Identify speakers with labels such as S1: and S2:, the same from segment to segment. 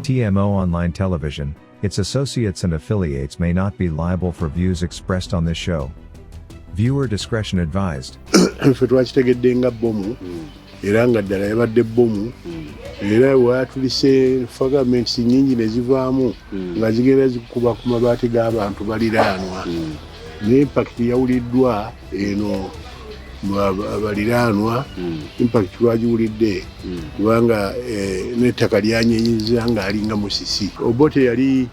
S1: TMO Online Television, its associates and affiliates may not be liable for views expressed on this show. Viewer discretion advised.
S2: Ffe twakitegedde nga bbomu era nga ddala yabadde bbomu era watulise fragments nnyingi ne zivaamu nga zigenda zikuba ku mabaati g'abantu baliraanwa n'impact yawuliddwa eno baliraanwa impact lwagiwulidde kubanga n'ettaka lyanyenyiza nga alinga musisi Obote yali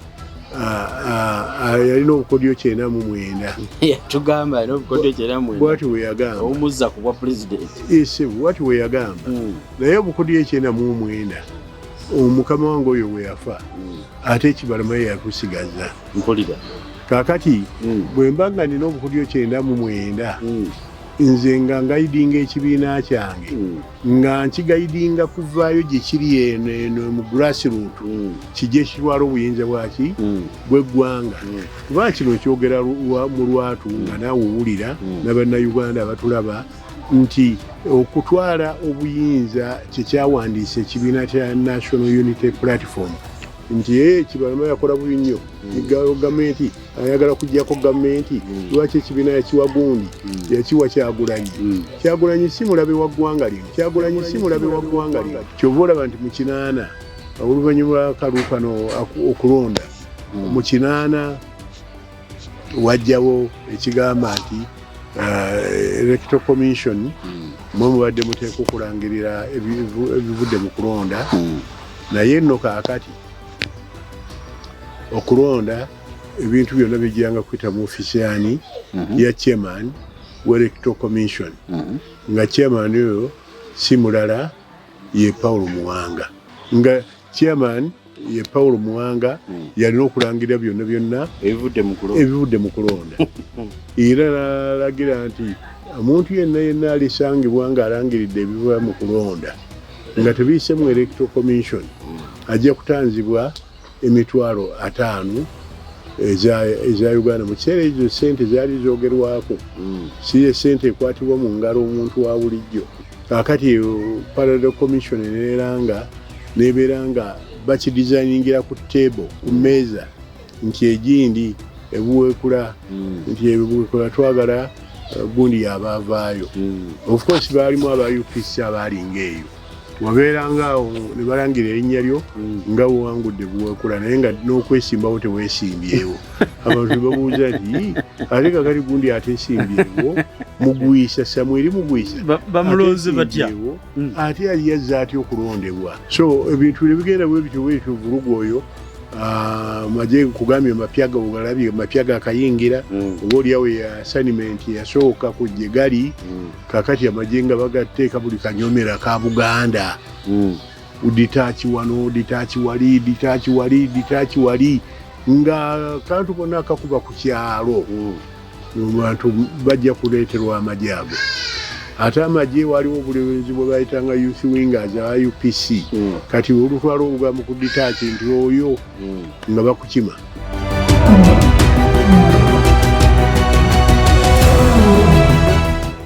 S2: yalina obukodyo 99
S3: tugamba n'obukodyo 99
S2: bwati we yagamba
S3: omuzza ku bwa president
S2: bwati we yagamba naye obukodyo 99 omukama wange oyo we yafa ate ekibalama ye yakusigaza
S3: mpulira
S2: kaakati bwe mba nga nina obukodyo 99 nze nga ngayidinga ekibiina kyange nga nkigayidinga kuvaayo gye kiri eno mu grassroot kijje kitwala obuyinza bwaki bw'eggwanga kuba kino kyogera mu lwatu nga naawe owulira n'abannayuganda abatulaba nti okutwala obuyinza kyekyawandiisa ekibiina kya National Unity Platform nti Kibalama yakola bubi nnyo gavumenti ayagala kujjako gavumenti lwaki ekibiina yakiwa gundi yakiwa Kyagulanyi si mulabe wa ggwanga lino kyova olaba nti mu 8 oluvannyuma lwa kalukano okulonda mu 8 wajjawo ekigamba nti Electoral Commission mubadde muteeka okulangirira ebivudde mu kulonda naye nno kaakati okulonda ebintu byonna bijjanga kuyita mu ofisiyani ya chairman w'Electoral Commission nga chairman oyo si mulala ye Paul Muwanga nga chairman ye Paul Muwanga yalina okulangira byonna ebivudde mu kulonda era n'alagira nti omuntu yenna alisangibwa ng'alangiridde ebiva mu kulonda nga tebiyise mu Electoral Commission ajja kutanzibwa emitwalo 5 eza Uganda. Mu kiseera ekyo ssente zaali zoogerwako si ye ssente ekwatibwa mu ngalo omuntu wa bulijjo. Kaakati Parallel Commission nebeera nga bakidizayiningira ku table ku mmeeza nti egindi ebuweekula nti ebuweekula twagala gundi yabaavaayo. Of course baalimu aba UPC abaalinga eyo wabeerangaawo ne balangira erinnya lyo nga wewangudde buweekula naye nga n'okwesimbawo teweesimbyewo. Abantu babuuza nti ate kakati gundi ateesimbyewo Mugwisa Samwiri Mugwisa
S3: bamulonze batya
S2: ate yali yazze atya okulondebwa. So ebintu bigenda bwe bityo vulugu oyo maje kugambye mapyaga ugalabye mapyaga akayingira oboolyawo ya assignment yasooka kujje gali kakati amajenga bagateeka buli kanyomera ka Buganda uditachi wano ditachi wali nga kantu konna kakuba ku kyalo abantu bajja kuleeterwa amajago. Ate amagye waliwo obulemeezi bwe bayitanga youth wingers aba UPC kati olutwala olugambo ku ditachi nti oyo nga bakukima.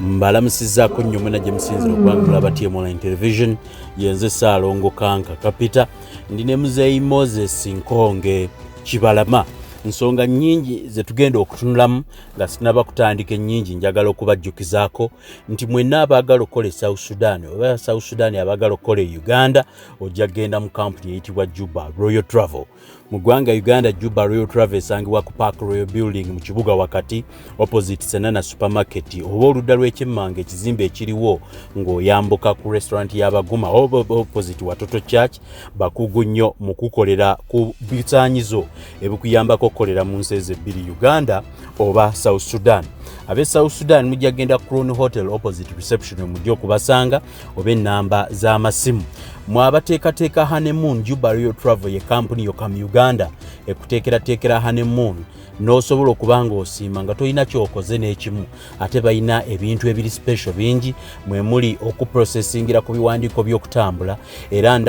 S3: Mbalamusizzaako nnyo mwena gye musinzira okubangula ba TM Online Television yenze Ssaalongo Kanka Kapita ndi ne Muzeeyi Moses Nkonge Kibalama. Nsonga nnyingi ze tugenda okutunulamu nga sinaba kutandika ennyingi njagala okubajjukizaako nti mwenna abaagala okukola South Sudan oba South Sudan abaagala okukola Uganda ojja kgenda mu kampuni eyitibwa Juba Royal Travel. Mu ggwanga Uganda Juba Royal Travel esangibwa ku Park Royal Building mu kibuga wakati opposite Senana Supermarket oba oludda lw'ekyemmanga ekizimbe ekiriwo ng'oyambuka ku restaurant y'Abaguma oba opposite Watoto Church bakugu nnyo mu kukolera ku bisaanyizo ebikuyambako okukolera mu nsi ebbiri Uganda oba South Sudan. Abe South Sudan mujja genda Crown Hotel opposite reception mujja okubasanga oba ennamba z'amasimu. Mwabateekateeka honeymoon Juba Royal Travel ye kampuni yokka mu Uganda ekuteekerateekera honeymoon n'osobola okuba ng'osiima nga tolina kyokoze n'ekimu ate balina ebintu ebiri special bingi mwe muli okuprocessingira ku biwandiiko by'okutambula era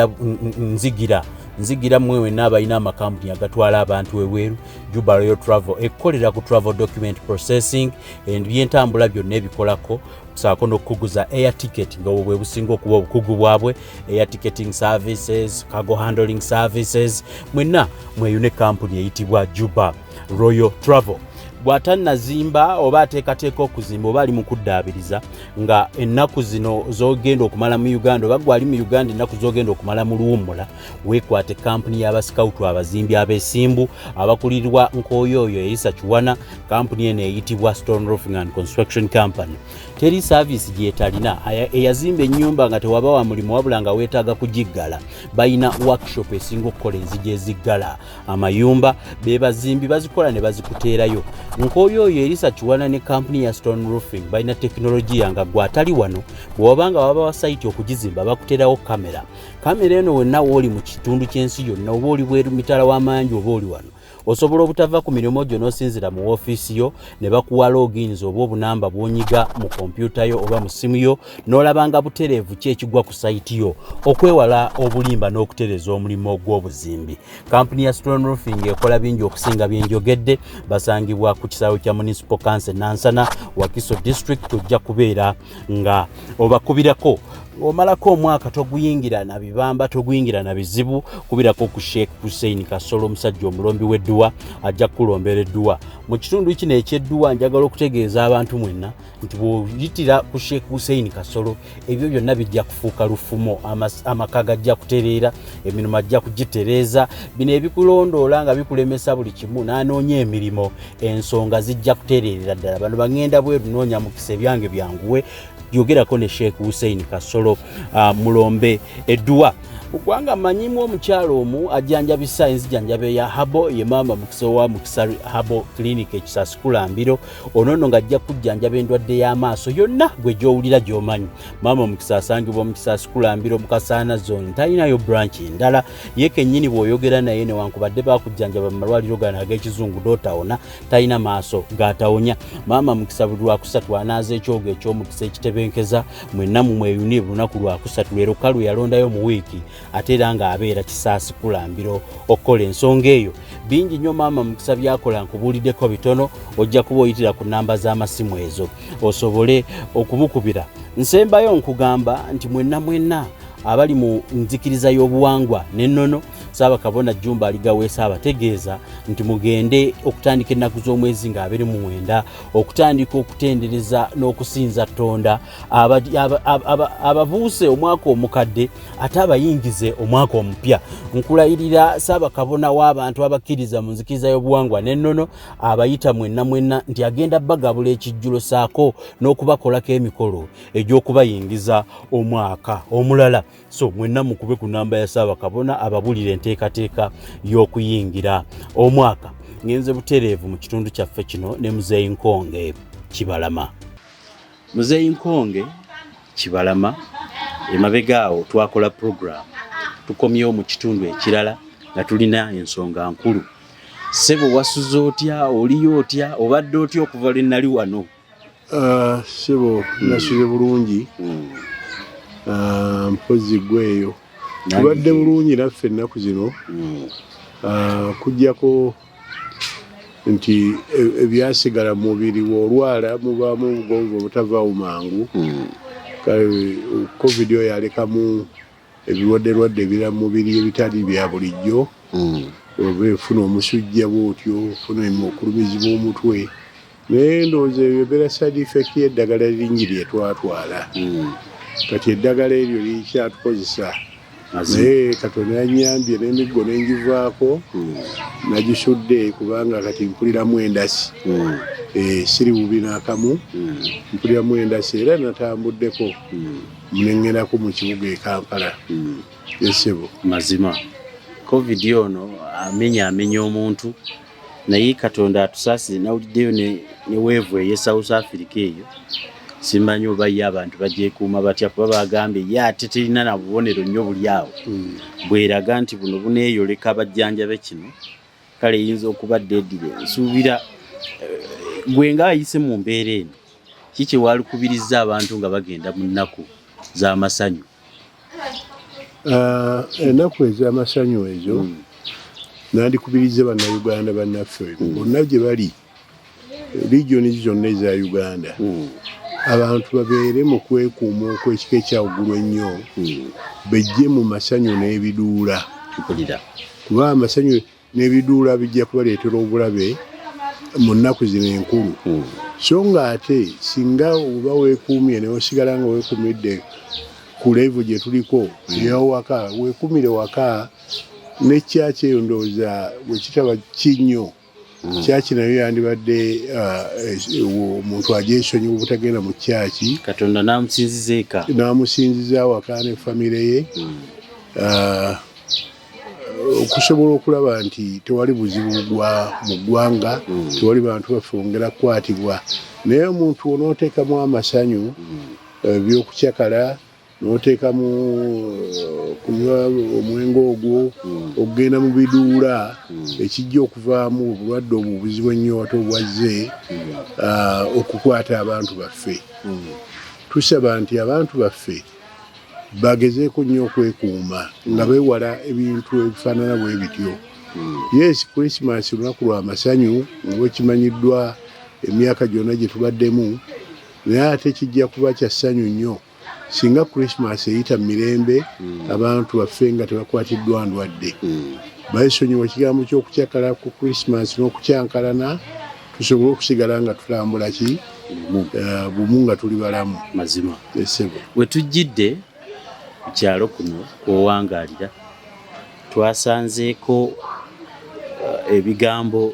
S3: nzigira nzigira mwewe n'abalina amakampuni agatwala abantu eweru. Juba Royal Travel ekolera ku travel document processing ebyentambula byonna ebikolako saako n'okuguza air ticket nga bwe businga okuba obukugu bwabwe, air ticketing services, cargo handling services. Mwenna mweyune kampuni eyitibwa Juba Royal Travel. Bw'atannazimba oba ateekateeka okuzimba oba ali mu kuddaabiriza nga ennaku zino z'ogenda okumala mu Uganda oba gwali mu Uganda ennaku z'ogenda okumala mu Luwummula, weekwate kampuni y'abasikawutu abazimbi abeesimbu abakulirwa Nkooyooyo Elisa Kiwana. Kampuni eno eyitibwa Stone Roofing and Construction Company. Teri service gyetalina eyazimba ennyumba nga tewaba wa mulimu wabula nga weetaaga kugiggala. Bayina workshop esinga okukola enzigi eziggala amayumba, be bazimbi bazikola ne bazikuteerayo. Nkooyooyo Elisa Kiwana ne kampuni ya Stone Roofing bayina tekinologiya nga gwatali wano bw'obanga waba wa site okugizimba bakuteerawo kamera. Kamera eno wonna wooli mu kitundu ky'ensi yonna oba oli bweru mitala w'amanju oba oli wano, osobola obutava ku mirimu gyo n'osinzira mu woofiisi yo ne bakuwa logins oba obunamba bw'onyiga mu kompyuta yo oba mu simu yo n'olabanga butereevu ki ekigwa ku sayiti yo okwewala obulimba n'okutereeza omulimu gw'obuzimbi. Kampuni ya Stone Roofing ekola bingi okusinga byenjogedde. Basangibwa ku kisaawe kya Municipal Council Nansana, Wakiso District. Ojja kubeera nga obakubirako omalako omwaka toguyingira na bibamba, toguyingira na bizibu. Kubirako ku Sheikh Hussein Kasolo omusajja omulombi w'edduwa ajja kulombera edduwa. Mu kitundu kino eky'edduwa njagala okutegeeza abantu mwenna nti bw'oyitira ku Sheikh Hussein Kasolo ebyo byonna bijja kufuuka lufumo, amaka gajja kutereera, emirimu ajja kugitereeza. Bino ebikulondoola nga bikulemesa buli kimu n'anoonya emirimu, ensonga zijja kutereerera ddala. Bano bagenda bweru noonya mukisa ebyange byanguwe. Yogerako ne Sheikh Hussein Kasolo mulombe edduwa. Mugwanga manyimu omukyalo omu ajjanjabisa enzijanjabe ya Habo ye Mama Mukisa wa Mukisa Habo Clinic ekisasi Kulambiro. Ono nga ajja kujjanjaba endwadde y'amaaso yonna gwe gy'owulira gy'omanyi. Mama Mukisa asangibwa mu kisasi Kulambiro mu Kasaana zone, talinayo branch endala. Ye kennyini bw'oyogera naye newankubadde bakujjanjaba mu malwaliro gano ag'ekizungu dotawona, talina maaso gatawonya. Mama Mukisa buli lwakusatu anaaza ekyogo eky'omukisa ekitebenkeza. Mwenna mu mweyuni lunaku lwakusatu leero kalu yalondayo mu wiiki ate era nga abeera kisasi Kulambiro okukola ensonga eyo. Bingi nnyo Mama Mukisa byakola nkubuuliddeko bitono. Ojja kuba oyitira ku namba z'amasimu ezo osobole okumukubira. Nsembayo nkugamba nti mwenna abali mu nzikiriza y'obuwangwa n'ennono, Ssaabakabona Jjumba aligaweesa abategeeza nti mugende okutandika ennaku z'omwezi nga 29 okutandika okutendereza n'okusinza Katonda ababuuse omwaka omukadde ate abayingize omwaka omupya. Nkulayirira Ssaabakabona w'abantu abakkiriza mu nzikiriza y'obuwangwa n'ennono abayita mwenna nti agenda bagabula ekijjulo saako n'okubakolako emikolo egy'okubayingiza omwaka omulala. So mwenna mukube ku namba ya Ssaabakabona ababulire enteekateeka y'okuyingira omwaka. Ngenze butereevu mu kitundu kyaffe kino ne Muzeeyi Nkonge Kibalama. Muzeeyi Nkonge Kibalama, emabega awo twakola program tukomyewo mu kitundu ekirala nga tulina ensonga nkulu. Ssebo wasuze otya, oliyo otya, obadde otya okuva lwe nali wano?
S2: Ssebo nasuze bulungi. Mpozi gweyo tubadde bulungi naffe ennaku zino. Kujjako nti ebyasigala mu mubiri olwala mubaamu obugonvu obutavaawo mangu. Covid oyo yalekamu ebirwadde ebira mu mubiri ebitali bya bulijjo. Oba efuna omusujja bw'otyo, ofuna okulumizibwa omutwe. Naye ndowooza ebyo beera side effect y'eddagala eringi lye twatwala. Kati eddagala eryo likyatukozesa. Naye Katonda yannyambye n'emiggo n'engivaako nagisudde kubanga kati mpuliramu endasi. Siri bubi n'akamu, mpuliramu endasi era natambuddeko muneng'erako mu kibuga e Kampala. Ssebo
S3: mazima Covid ono amenya omuntu, naye Katonda atusaasire. Nawuliddeyo ne weevu eye South Africa eyo. Simanyi oba ye abantu bagyekuuma batya kuba bagambye ye ate terina na bubonero nnyo buli awo. Bweraga nti buno buneeyoleka abajjanjabe kino kale eyinza okuba deadly. Nsuubira gwe ng'ayise mu mbeera eno kiki walukubiriza abantu nga bagenda mu nnaku z'amasanyu?
S2: Ennaku ez'amasanyu ezo nandikubiriza bannayuganda bannaffe bonna gye bali regioni zonna eza Uganda abantu babeere mu kwekuuma okw'ekika ekyawaggulu ennyo bejje mu masanyu n'ebiduula kuba amasanyu n'ebiduula bijja kubaleetera obulabe mu nnaku zino enkulu so nga ate singa oba weekuumye ne osigala nga weekuumidde ku levu gye tuliko ey'awaka weekuumire waka n'ekyaki eyo ndowooza bwe kitaba kinnyo kyaki nayo yandibadde omuntu agyesonyiwa obutagenda mu kyaki
S3: Katonda n'amusinziza eka
S2: n'amusinziza waka ne famire ye okusobola okulaba nti tewali buzibu mu ggwanga tewali bantu bafongera kukwatibwa naye omuntu onooteekamu amasanyu ebyokucyakala n'oteekamu kunywa omwenge ogwo okugenda mu biduula ekijja okuvaamu obulwadde obwo obuzibu ennyo ate obwazze okukwata abantu baffe tusaba nti abantu baffe bagezeeko nnyo okwekuuma nga beewala ebintu ebifaanana bwe bityo yes Christmas lunaku lwa masanyu nga kimanyiddwa emyaka gyonna gye tubaddemu naye ate kijja kuba kya ssanyu nnyo singa Christmas eyita mu mirembe abantu baffe nga tebakwatiddwa ndwadde bayesonyiwa ekigambo ky'okucyakala ku Christmas n'okukyankalana tusobole okusigala nga tutambula ki bumu nga tuli balamu
S3: mazima
S2: esebo
S3: we tujjidde ku kyalo kuno kw'owangaalira twasanzeeko ebigambo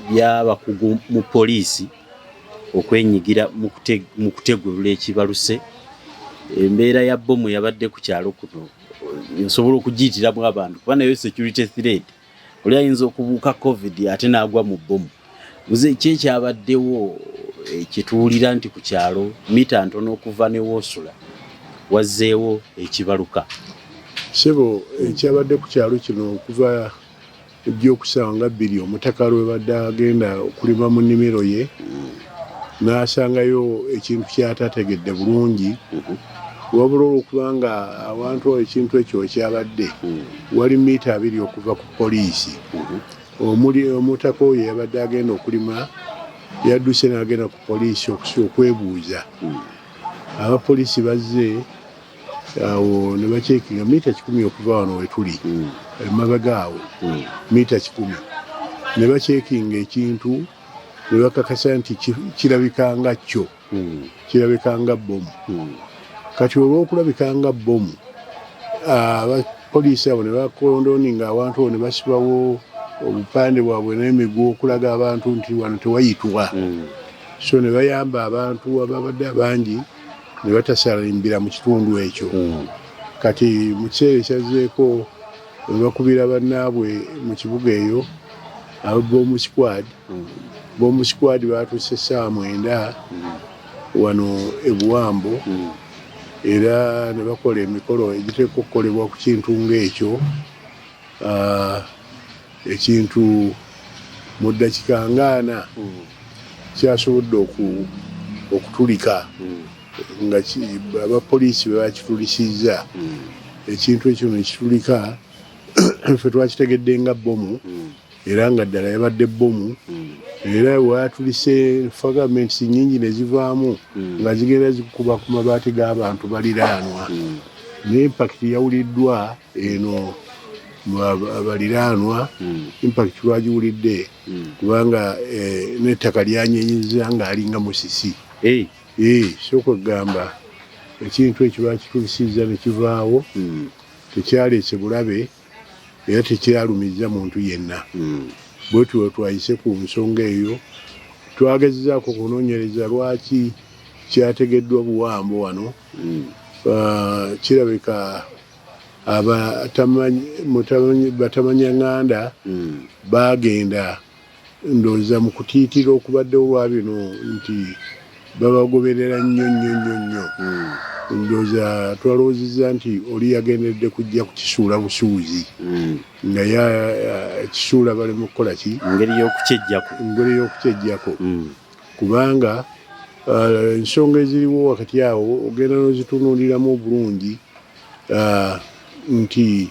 S3: by'abakugu mu poliisi okwenyigira mu kutegulula ekibaluse embeera ya bbomu yabadde ku kyalo kuno nsobola okugiyitiramu abantu kuba nayo security threat oli ayinza okubuuka covid ate n'agwa mu bbomu buze ki ekyabaddewo ekituwulira nti ku kyalo mita ntono okuva ne woosula wazzeewo ekibaluka
S2: sebo ekyabadde ku kyalo kino okuva egyokusaawa nga 2 omutaka lwebadde agenda okulima mu nnimiro ye n'asangayo ekintu kyatategedde bulungi wabula olwokubanga awantu ekintu ekyo kyabadde wali mita 2 okuva ku poliisi omutaka oyo yabadde agenda okulima yadduse n'agenda ku poliisi okwebuuza abapoliisi bazze awo ne bakyekinga mita 10 okuva wano wetuli emabega awo mita 10 ne bakyekinga ekintu ne bakakasa nti kirabikanga kyo kirabikanga bbomu kati olw'okulabikanga bbomu abapoliisi abo ne bakondoninga abantu abo ne basibawo obupande bwabwe n'emiguwa okulaga abantu nti wano tewayitwa so ne bayamba abantu ababadde abangi ne batasalimbira mu kitundu ekyo kati mu kiseera ekyazzeeko ne bakubira bannaabwe mu kibuga eyo ababoomu squad baatuuse essaawa 9 wano ebuwambo era ne bakola emikolo egiteeka okukolebwa ku kintu ng'ekyo ekintu mu ddakiika nga 4 kyasobodde okutulika nga abapoliisi bwe bakitulisizza ekintu ekyo ne kitulika ffe twakitegedde nga bbomu era nga ddala yabadde bbomu era watulise fragments nnyingi ne zivaamu nga zigenda zikuba ku mabaati g'abantu baliraanwa n'impact yawuliddwa eno abaliraanwa impact lwagiwulidde kubanga n'ettaka lyanyenyiza ng'alinga musisi sooka okugamba ekintu ekyo bakitulisizza ne kivaawo tekyaleese bulabe era tekyalumiza muntu yenna bwe tuwe twayise ku nsonga eyo twagezezaako kunoonyereza lwaki kyategeddwa buwambo wano kirabika batamanya nganda bagenda ndowooza mu kutiitira okubadde olwa bino nti babagoberera nnyo ndowooza twalowoozezza nti oli yagendedde kujja kukisuula busuuzi nga kisuula balemu kukola ki
S3: engeri
S2: y'okukyejjako kubanga ensonga eziriwo wakati awo ogenda n'ozitunuuliramu obulungi nti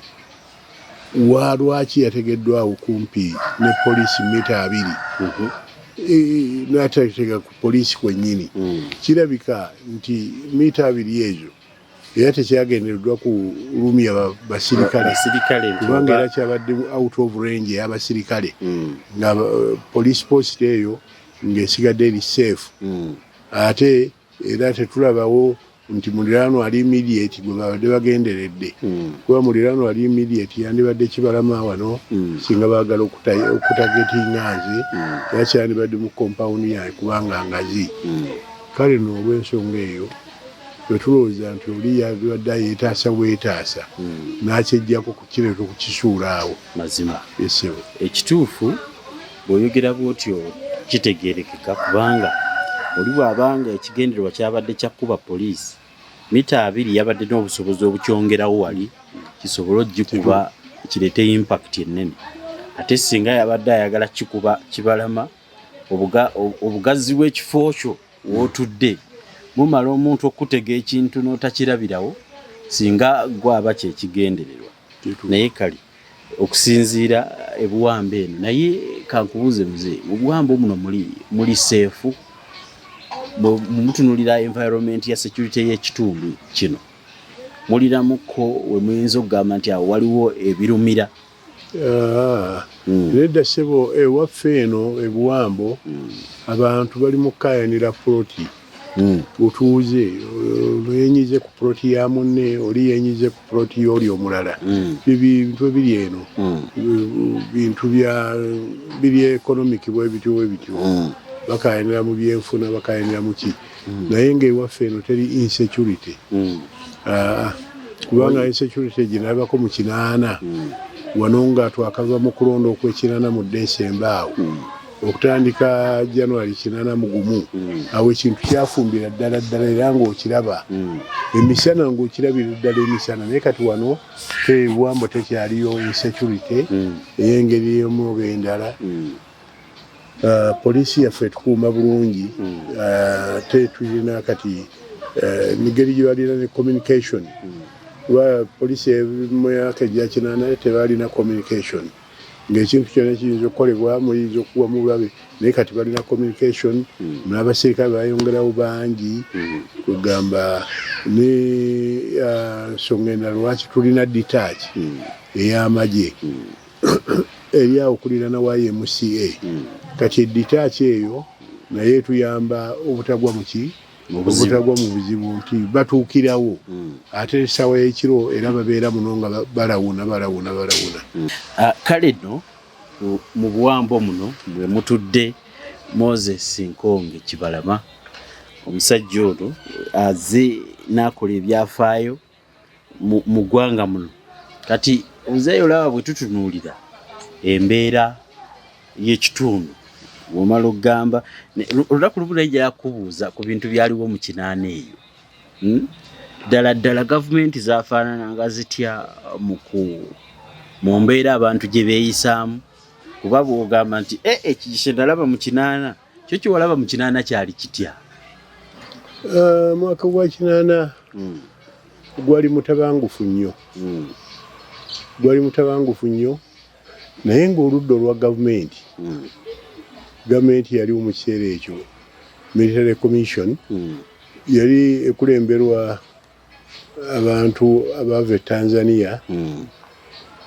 S2: lwaki yategeddwawo kumpi ne poliisi mita 2 n'atatega ku poliisi kwennyini kirabika nti mita 2 ezo era tekyagendereddwa kulumya basirikale kubanga era kyabadde out of range y'abasirikale nga police post eyo ng'esigadde eri safe ate era tetulabawo nti muliraano ali immediate gwe babadde bagenderedde kuba muliraano ali immediate yandibadde Kibalama wano singa baagala okutagetinga nze yakyandibadde mu compound yaye kubanga ngazi kale no olw'ensonga eyo twetulowooza nti oli yabadde yeetaasa bwetaasa n'akyejjako ku kireeto kukisuula awo
S3: mazima
S2: esebo
S3: ekituufu bw'oyogera bw'otyo kitegeerekeka kubanga oli bw'abanga ekigendererwa kyabadde kyakkuba poliisi mita 2 yabadde n'obusobozi obukyongerawo wali kisobole ogikuba kireete impact ennene ate singa yabadde ayagala kikuba Kibalama obugazi bw'ekifo kyo w'otudde mumala omuntu okutega ekintu n'otakirabirawo singa gwaba kyekigendererwa naye kali okusinziira ebuwambo eno naye kankubuuze muze mu buwambo muno muli seefu mutunulira environment ya security y'ekitundu kino muliramuko we muyinza okugamba nti awo waliwo ebirumira
S2: nedda ssebo ewaffe eno ebuwambo abantu bali mu kkayanira ploti utuuze yenyize ku ploti ya munne oli yenyize ku ploti y'oli omulala bintu ebiri eno bintu biri economic bwebityo bakayanira mu byenfuna bakayanira mu ki naye ng'ewaffe eno teri insecurity kubanga insecurity ginalabako mu 8 wano nga twakava mu kulonda okw'ekinaana mu Desemba awo okutandika January 81 awo ekintu kyafumbira ddala era ng'okiraba emisana ng'okirabira ddala emisana naye kati wano tebuwambo tekyaliyo insecurity ey'engeri emu oba endala poliisi yaffe tukuuma bulungi te tulina kati nigeri gye balina ne communication kuba poliisi mu myaka egya 8 tebalina communication ng'ekintu kyonna kiyinza okukolebwa muyinza okuwa mu bulabe naye kati balina communication n'abasirikale bayongerawo bangi kugamba ne nsonga endala lwaki tulina detach ey'amagye eri awo kulira na YMCA kati detach eyo naye tuyamba obutagwa obutagwa mu buzibu nti batuukirawo ate essaawa y'ekiro era babeera muno nga balawuna
S3: kale nno mu buwambo muno bwe mutudde Moses Nkonge Kibalama omusajja ono aze n'akola ebyafaayo mu ggwanga muno kati ozeeyo olaba bwe tutunuulira embeera y'ekitundu womala okugamba olunaku lumu naye yakubuuza ku bintu byaliwo mu 8 eyo ddala gavumenti zafaanananga zitya mu mbeera abantu gye beeyisaamu kuba bw'ogamba nti ekikise ndalaba mu 8 kyo kyewalaba mu 8 kyali kitya
S2: mwaka gwa 8 gwali mutabangufu nnyo naye ng'oludda olwa gavumenti yali mu kiseera ekyo military commission yali ekulemberwa abantu abava e Tanzania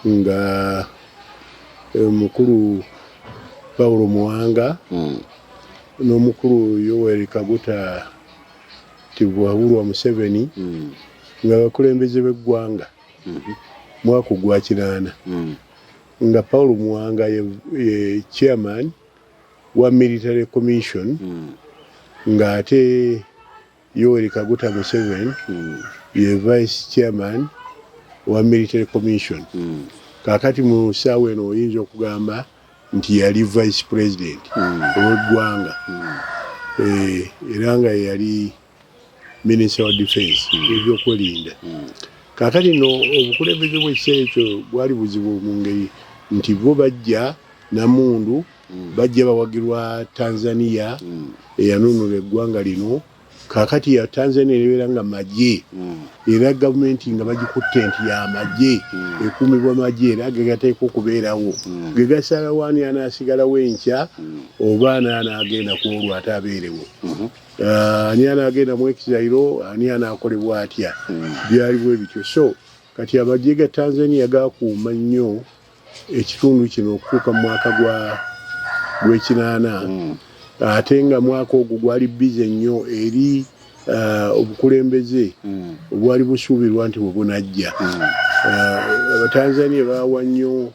S2: nga mukulu Paulo Muwanga n'omukulu Yoweri Kaguta Tibuhaburwa Museveni nga bakulembeze b'eggwanga mwaka gwa 8 nga Paulo Muwanga ye chairman wa military commission nga ate Yoweri Kaguta Museveni ye vice chairman wa military commission kakati mu ssaawa eno oyinza okugamba nti yali vice president ow'eggwanga era nga yali minister wa defense ebyokwerinda kakati no obukulembeze bw'ekiseera ekyo bwali buzibu mu ngeri nti bo bajja Namundu bajja bawagirwa Tanzania eyanunula eggwanga lino kakati ya Tanzania ebeera nga magye era gavumenti nga bagikutte nti ya magye ekuumibwa magye era gegateeka okubeerawo gegasalawo ani anaasigalawo enkya oba ani anaagenda ku olwo ate abeerewo ani anaagenda mu ekizairo ani anaakolebwa atya byali bwe bityo so kati amagye ga Tanzania gakuuma nnyo ekitundu kino okutuuka mu mwaka gw'ekinaana ate nga mwaka ogwo gwali bize nnyo eri obukulembeze obwali busuubirwa nti bwe bunajja abatanzania baawa nnyo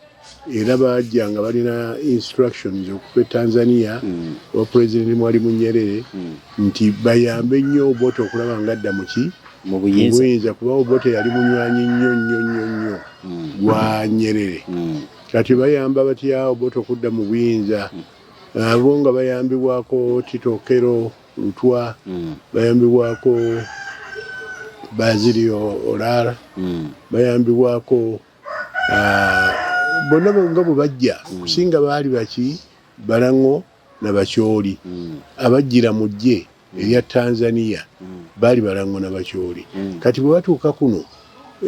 S2: era bajja nga balina instructions okuva Tanzania wa President Mwalimu Nyerere nti bayambe nnyo Obote okulaba nga adda mu buyinza kuba Obote yali munywanyi nnyo gwa Nyerere kati bayamba batya Obote okudda mu buyinza abo nga bayambibwako Tito Okello Lutwa bayambibwako Basilio Olala bayambibwako bonna nga bwe bajja kusinga baali baki Balango na Bakyoli abajjira mu ggye erya Tanzania baali Balango na Bakyoli kati bwe batuuka kuno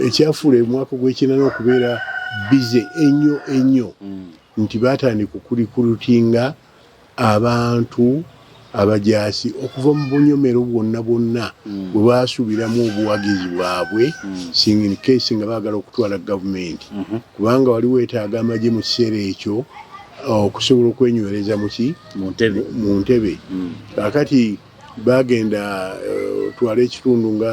S2: ekyafuula omwaka gw'ekinaana okubeera bize ennyo nti baatandika okurikulutinga abantu abajaasi okuva mu bunyomero bwonna bwe baasubiramu obuwagizi bwabwe in case nga baagala okutwala gavumenti kubanga wali weetaaga amagye mu kiseera ekyo okusobola okwenywereza mu ntebe kakati bagenda twala ekitundu nga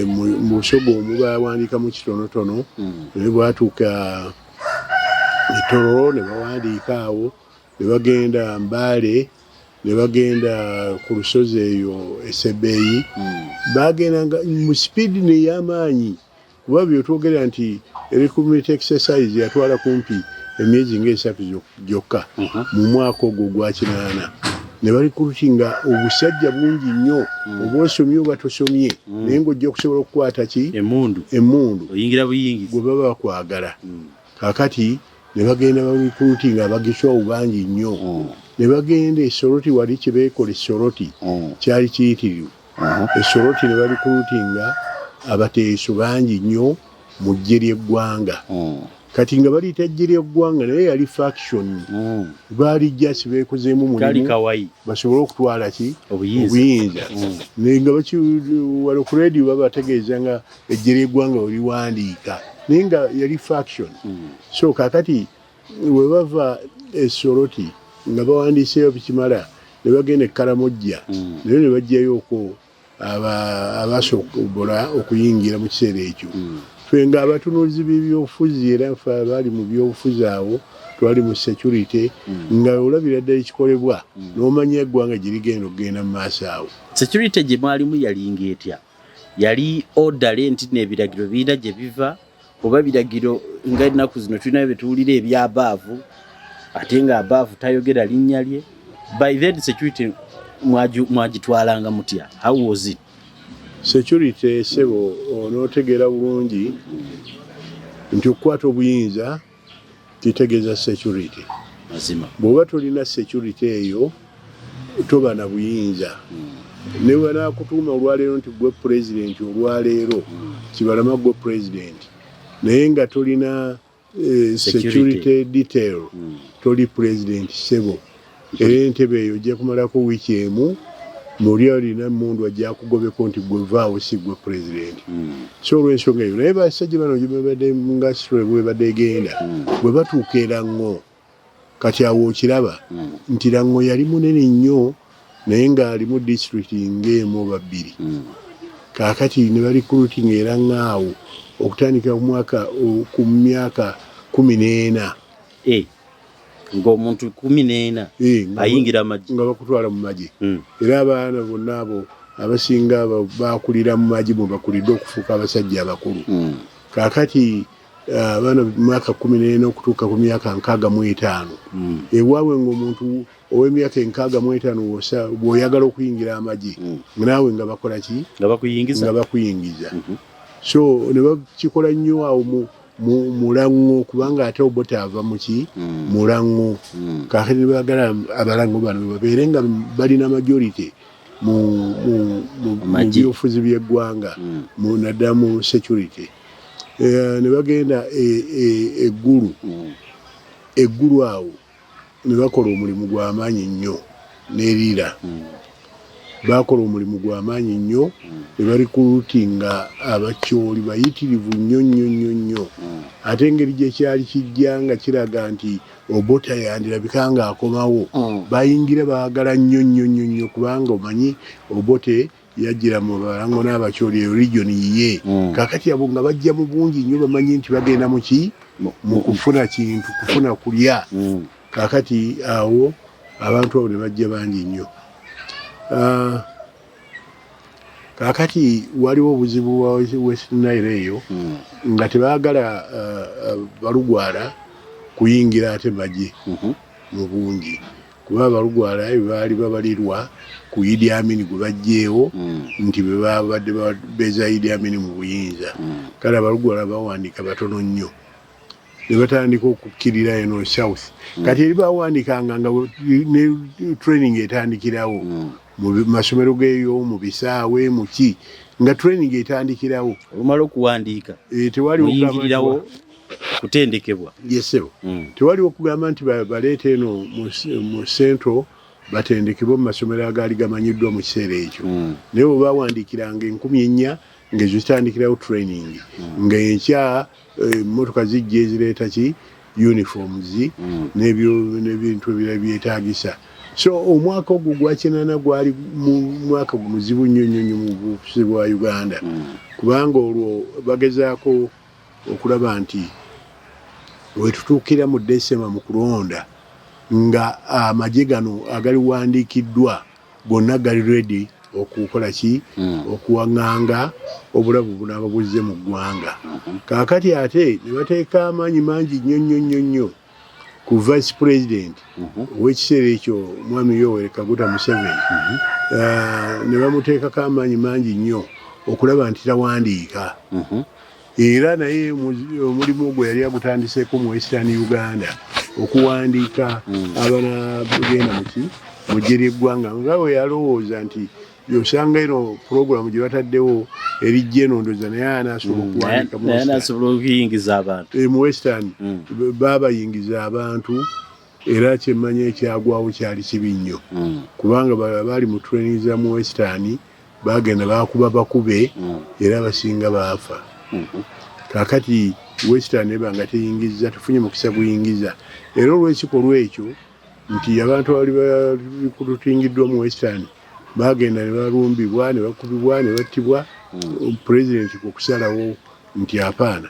S2: mu busogo omu bawandiikamu kitonotono naye bwatuuka Tororo ne bawandiika awo ne bagenda Mbale ne bagenda ku lusozi eyo Essebeeyi bagenda mu speed n'ey'amaanyi kuba byotwogera nti recruitment exercise yatwala kumpi emyezi ng'esatu gyokka mu mwaka ogwo gwa kinaana ne balikulutinga obusajja bungi nnyo obwosomye oba tosomye naye ng'ojja okusobola okukwata ki emmundu
S3: oyingira buyingizi
S2: gwe baba bakwagala kakati ne bagenda babikulutinga abagiswawo bangi nnyo ne bagenda Esoroti wali kye beekola Esoroti kyali kiyitirivu Esoroti ne balikulutinga abateeso bangi nnyo mu ggye ly'eggwanga kati nga baliyita ggye ly'eggwanga naye yali faction baali jasi beekozeemu mulimu basobole okutwala ki obuyinza naye nga wala ku radio babategeeza nga eggye ly'eggwanga weliwandiika naye nga yali faction so kakati we bava Esoroti nga bawandiiseeyo bikimala ne bagenda e Karamojja naye ne bajjayo okwo abasobola okuyingira mu kiseera ekyo ffe nga abatunuulizi b'ebyobufuzi era ffe abaali mu byobufuzi awo twali mu security nga olabira ddala ekikolebwa n'omanya eggwanga gye ligenda okugenda mu maaso awo
S3: security gye mwalimu yalinga etya yali odale nti n'ebiragiro birina gye biva oba biragiro nga ennaku zino tulinayo betuwulira ebyabaavu ate nga abaavu tayogera linnya lye by then security mwagitwalanga mutya how was it
S2: security sebo onootegeera bulungi nti okukwata obuyinza kitegeeza security
S3: mazima
S2: bw'oba tolina security eyo toba na buyinza ne banaakutuuma olwaleero nti gwe president olwaleero kibalama gwe president naye nga tolina security detail toli president sebo era entebe eyo ojja kumalako wiiki emu muli alina mundu ajja kugobeko nti gwe vaawo si gwe president so olw'ensonga eyo naye basajja bano gyebabadde nga sitole bwe badde egenda bwe batuuka e Lango kati awo okiraba nti Lango yali munene nnyo naye ng'alimu district ng'emu oba bbiri kaakati ne balikulutinga era ng'awo okutandika ku myaka 14
S3: ng'omuntu 14 ayingira amagye
S2: nga bakutwala mu magye era abaana bonna abo abasinga bakulira mu magye bwe bakulidde okufuuka abasajja abakulu kaakati abaana mu myaka 14 okutuuka ku myaka 65 ewaabwe ng'omuntu ow'emyaka 65 bw'oyagala okuyingira amagye naawe nga bakola ki nga bakuyingiza so ne bakikola nnyo awo mu Lango kubanga ate Obote ava muki mu Lango kaakati ne baagala Abalango bano babeere nga balina majority mu byobufuzi by'eggwanga naddala mu security ne bagenda eggulu awo ne bakola omulimu gw'amaanyi nnyo n'eriira bakola omulimu gw'amaanyi nnyo ne barikulutinga abakyoli bayitirivu nnyo ate engeri gye kyali kijja nga kiraga nti Obote yandirabika ng'akomawo bayingira baagala nnyo kubanga omanyi Obote yajjira mu balango n'abakyoli eyo region yiye kakati abo nga bajja mu bungi nnyo bamanyi nti bagenda mu kufuna kintu kufuna kulya kakati awo abantu abo ne bajja bangi nnyo kakati waliwo obuzibu bwa West Nile eyo nga tebaagala balugwala kuyingira ate baje mu bungi kuba balugwala baali babalirwa ku Idi Amin gwe bajjeewo nti bwe babadde beza Idi Amin mu buyinza kale balugwala bawandiika batono nnyo ne batandika okukkirira eno south kati eri bawandikanga nga ne training etandikirawo mu masomero geeyo mu bisaawe mu ki nga training etandikirawo
S3: olumala okuwandiika
S2: tewali
S3: okuyingirirawo kutendekebwa
S2: yesebo tewali okugamba nti baleeta eno mu central batendekebwa mu masomero agaali gamanyiddwa mu kiseera ekyo naye bwe bawandiikiranga 4,000 ng'ezo zitandikirawo training ng'enkya emmotoka zijja ezireeta ki uniforms n'ebintu ebirala byetaagisa so omwaka ogwo gwakinana gwali mwaka muzibu nnyo mu bufuzi bwa Uganda kubanga olwo bagezaako okulaba nti wetutuukira mu December mu kulonda nga amagye gano agali wandiikiddwa gonna gali ready okukola ki okuwaŋŋanga obulabu bunaaba buzze mu ggwanga kaakati ate ne bateeka amaanyi mangi nnyo ku vice president ow'ekiseera ekyo mwami Yoweri Kaguta Museveni ne bamuteekako amaanyi mangi nnyo okulaba nti tawandiika era naye omulimu ogwo yali agutandiseeko mu Western Uganda okuwandiika abanagenda mu ggye ly'eggwanga nga bwe yalowooza nti yosanga eno puroguramu gye bataddewo erijja eno ndoza naye
S3: anasobola okuyingiza abantu
S2: mu Western baabayingiza abantu era kyemmanya ekyagwawo kyali kibi nnyo kubanga baali mu training za mu Western bagenda bakuba bakube era abasinga baafa kakati Western eba nga teyingiza tufunye mukisa guyingiza era olw'ekikolwa ekyo nti abantu bali bakulutingiddwa mu Western bagenda ne balumbibwa ne bakubibwa ne battibwa president okusalawo nti apaana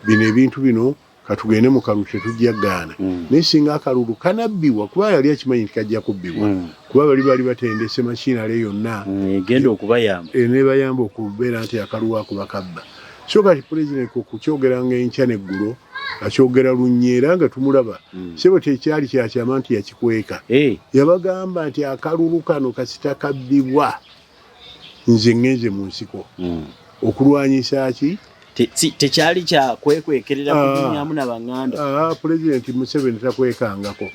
S2: bino ebintu bino katugende mu kalulu tetujjagaana naye singa akalulu kanabbiwa kuba yali akimanyi nti kajja kubbibwa kuba bali batendese makinale yonna
S3: egenda okubayamba
S2: nebayamba okubeera nti akalulu ako bakabba so kati president okukyogeranga enkya neggulo akyogera lunyeera nga tumulaba sebo tekyali kyakyama nti yakikweka yabagamba nti akalulu kano kasita kabbibwa nze ngenze mu nsiko okulwanyisa ki
S3: tekyali kyakwekwekerera kunyaamu n'abanganda
S2: president Museveni takwekangako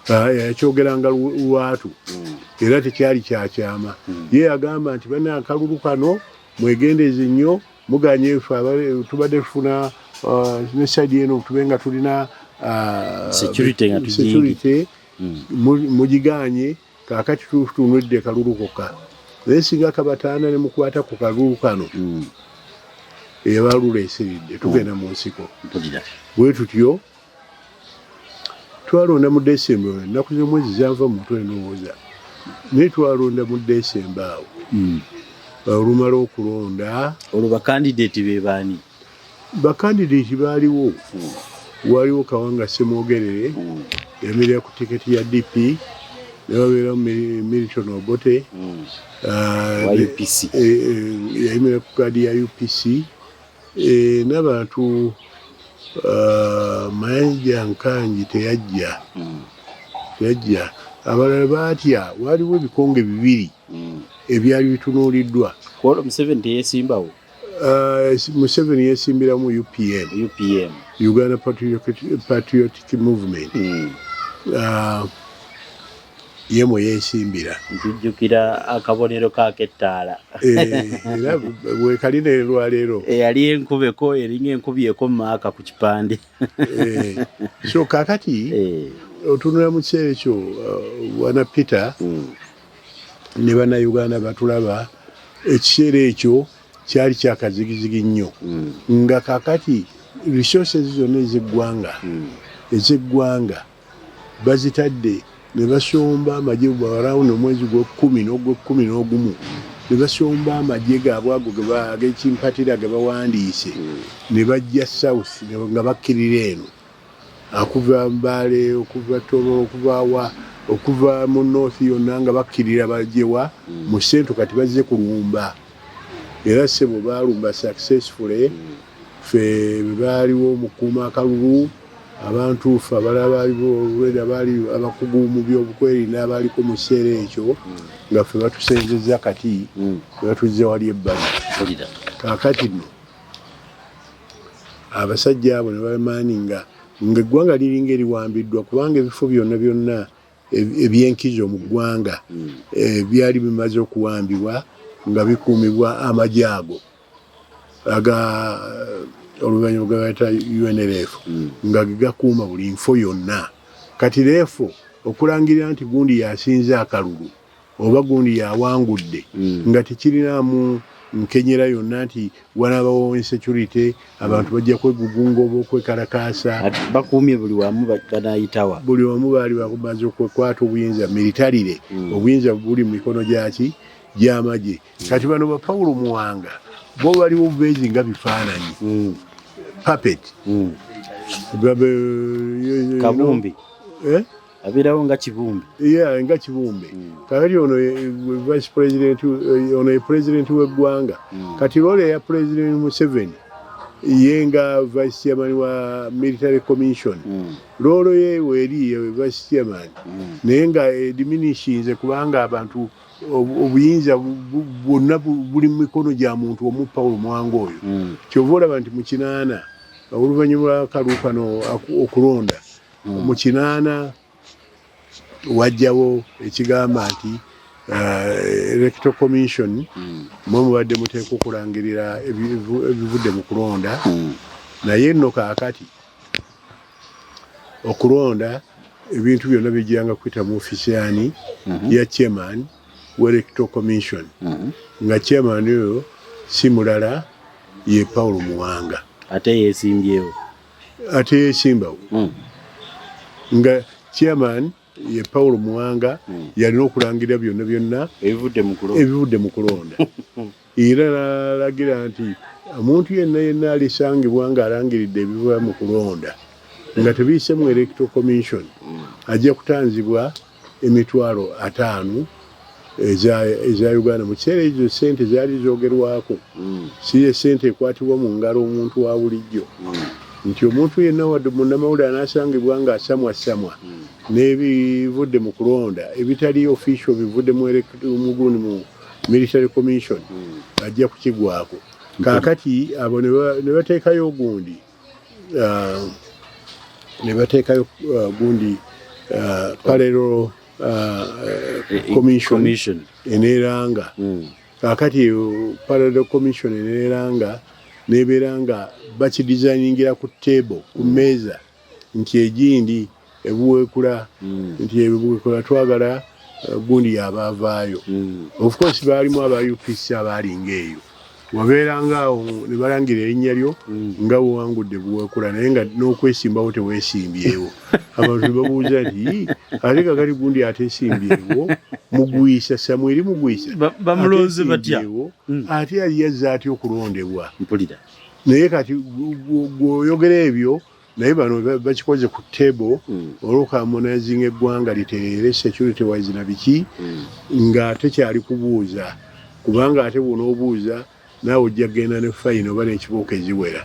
S2: yakyogeranga lwatu era tekyali kyakyama ye yagamba nti bana akalulu kano mwegendeze nnyo muganye tubadde tufuna ne side eno tubenga tulina security mugiganye kakati tutunudde kalulu kokka naye singa kabataana ne mukwata ku kalulu kano eyabaluleeseredde tugenda mu nsiko bwe tutyo twalonda mu December ennaku z'omwezi zanva mu mutwe ndowooza naye twalonda mu December awo olumala okulonda
S3: olwo bakandidate be baani
S2: bakandidate baaliwo waliwo Kawanga Ssemwogerere yamirira ku tiketi ya DP ne babeeramu Milton Obote yayimirira ku kaadi ya UPC n'abantu Mayanja Nkanji teyajja abalala baatya waliwo ebikonge bibiri ebyali bitunuuliddwa
S3: Museveni teyesimbawo
S2: Museveni yesimbiramu UPM Uganda Patriotic Movement yemwe yeesimbira
S3: ntujjukira akabonero k'akettaala
S2: era bwekaline lwaleero
S3: eyali enkubeko eringa enkubyeko maaka ku kipande
S2: so kaakati otunula mu kiseera ekyo wana Peter ne bannayuganda batulaba ekiseera ekyo kyali kyakazigizigi nnyo nga kaakati resources zonna ez'eggwanga bazitadde ne basomba amagye around omwezi gw'ekkumi n'ogumu ne basomba amagye gaabwe ago ag'ekimpatira ge bawandiise ne bajja south nga bakkirira eno okuva Mbale okuva Toro okuva mu north yonna nga bakkirira bajjewa mu Central kati bazze kulumba era sebo baalumba successfully fe baaliwo mukuuma akalulu abantu fe abalala baali abakugu mu byobukweri n'abaliko mu kiseera ekyo nga fe batusenzeza kati batuzze wali ebbali kaakati nno abasajja abo ne bamaani nga eggwanga liringa eriwambiddwa kubanga ebifo byonna ebyenkizo mu ggwanga byali bimaze okuwambibwa nga bikuumibwa amagye ago oluvannyuma gabayita UNLF nga gakuuma buli nfo yonna kati leefo okulangirira nti gundi yasinze akalulu oba gundi yawangudde nga tekirinaamu nkenyera yonna nti wanaabawo insecurity abantu bajja kwegugunga oba okwekalakaasa
S3: bakuumye buli wamu banayitawa
S2: buli wamu baali bamaze okwekwata obuyinza militarire obuyinza buli mu mikono gy'amagye kati bano ba Paulo Muwanga bo baliwo bubeezi nga bifaananyi puppet
S3: kabumbi abirawo nga kibumbi
S2: nga kibumbe kakati ono vice president ono ye president w'eggwanga kati role ya president Museveni ye nga vice chairman wa military commission role ye weri vice chairman naye nga diminishinze kubanga abantu obuyinza bwonna buli mu mikono gya muntu omu Paulo Muwanga oyo kyova olaba nti mu 8 oluvannyuma lwa kalulu kano okulonda mu 8 wajjawo ekigamba nti electoral commission mwe mubadde muteeka okulangirira ebivudde mu kulonda naye nno kaakati okulonda ebintu byonna bijjanga kuyita mu ofisiyani ya chairman w'electoral commission nga chairman oyo si mulala ye Paulo Muwanga
S3: ate
S2: yeesimbawo nga chairman ye Paulo Muwanga yalina okulangirira byonna ebivudde mu kulonda era n'alagira nti omuntu yenna alisangibwa ng'alangiridde ebiva mu kulonda nga tebiyise mu electoral commission ajja kutanzibwa emitwalo 5 eza Uganda mu kiseera ekyo sente zaali zoogerwako si esente ekwatibwa mu ngalo omuntu wa bulijjo nti omuntu yenna wadde munnamawulire anaasangibwa ng'asamwasamwa n'ebivudde mu kulonda ebitali official bivudde mu military commission ajja kukigwako kaakati abo ne bateekayo gundi parallel commission eneranga kaakati parallel commission eneranga nebeera nga bakidesigningira ku table ku mmeeza nti egindi ebuweekula nti ebuweekula twagala gundi yabaavaayo of course baalimu aba UPC abaalinga eyo wabeeranga awo ne balangira erinnya lyo nga wewangudde buweekula naye nga n'okwesimbawo teweesimbyewo abantu ne babuuza nti ate kakati gundi ateesimbyewo mugwisa Samweri mugwisa
S3: bamulonze batya
S2: ate yali yazze atya okulondebwa naye kati gwoyogera ebyo naye bano bakikoze ku table olw'okuharmonizing eggwanga litereere security wise na biki nga tekyali kubuuza kubanga ate bw'onoobuuza naawe ojja kgenda ne fayini oba n'ekibuuka eziwera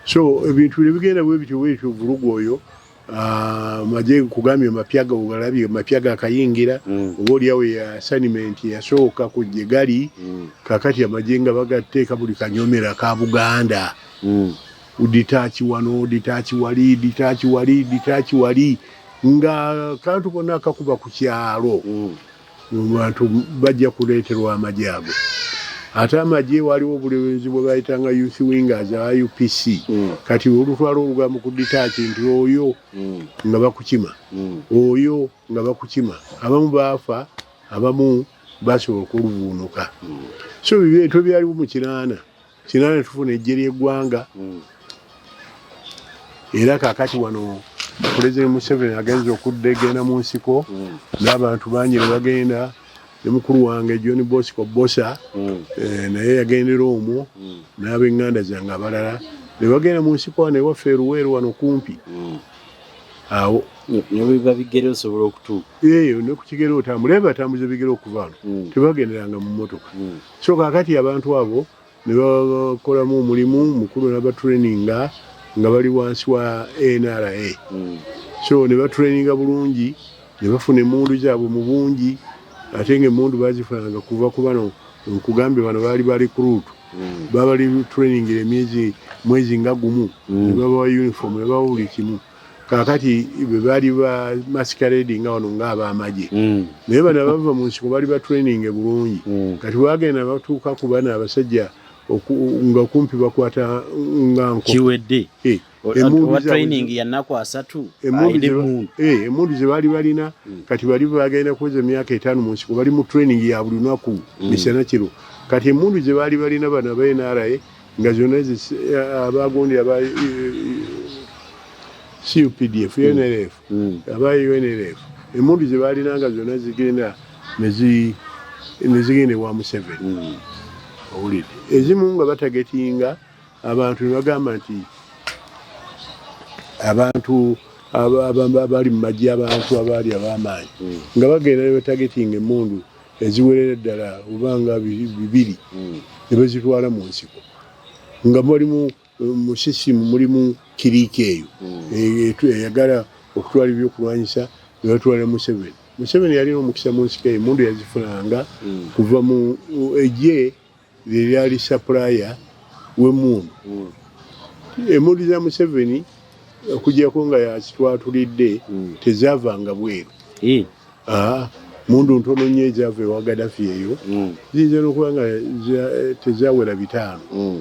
S2: so ebintu nebigenda bwe bityo vulugu oyo magye kugambye mapyaga ogalabye mapyaga akayingira oba oliawo ya assignment yasooka ku gye gali kakati amagye nga bagateeka buli kanyomera ka Buganda uditachi wano uditachi wali nga kantu konna akakuba ku kyalo abantu bajja kuleeterwa amagye ago ate amagye waliwo obulemeezi bwe bayitanga youth wingers UPC kati olutwala olugambo ku ditaaki nti oyo nga bakukima oyo nga bakukima abamu baafa abamu basobola okuluvuunuka so bibintu byaliwo mu kinaana tufuna eggye ly'eggwanga era kaakati wano President Museveni agenza okuddegenda mu nsiko n'abantu bangi ne bagenda ne mukulu wange John Bosco Bosa naye yagendera omwo n'ab'eŋŋanda zange abalala ne bagenda mu nsiko wano ewaffe Luweero wano kumpi awo
S3: ne biba bigere osobola okutuuka
S2: ne ku kigere otambula batambuza bigere okuva wano tebagenderanga mu mmotoka so kaakati abantu abo ne bakolamu omulimu mukulu n'abatraininga nga bali wansi wa NRA so ne batraininga bulungi ne bafuna emmundu zaabwe mu bungi ate ng'emmundu bazifunanga kuva ku bano nkugambye bano baali recruit babali training mwezi nga gumu ne babawa uniform ne babawa buli kimu kaakati bwe baali ba masquerade nga wano ng'ab'amagye naye bano abava mu nsiko bali ba training bulungi kati bagenda batuuka ku bano abasajja nga kumpi bakwata nga
S3: kiwedde owa training ya nnaku 3
S2: emmundu ze baali balina kati bali bagenda kuweza emyaka 5 mu nsiko bali mu training ya buli lunaku misana kiro kati emmundu ze baali balina bano aba NRA nga zonna abagondera aba CUPDF UNLF aba UNLF emmundu ze baalina nga zonna zigenda ne zigenda ewa Museveni owulidde ezimu nga batagetinga abantu ne bagamba nti abantu abali mu magye abantu abaali ab'amaanyi nga bagenda ne batagetinga emmundu eziwerera ddala obanga 2 ne bazitwala mu nsiko nga mulimu mu sisimu mulimu kiriika eyo eyagala okutwala ebyokulwanyisa ne batwala Museveni. Museveni yalina omukisa mu nsiko eyo emmundu yazifunanga kuva mu eggye lyali supplier w'emmundu emmundu za Museveni okuggyako nga yazitwatulidde tezaavanga bweru mundu ntono nnyo ezaava ewa Gaddafi eyo ziyinza n'okuba nga tezaawera 5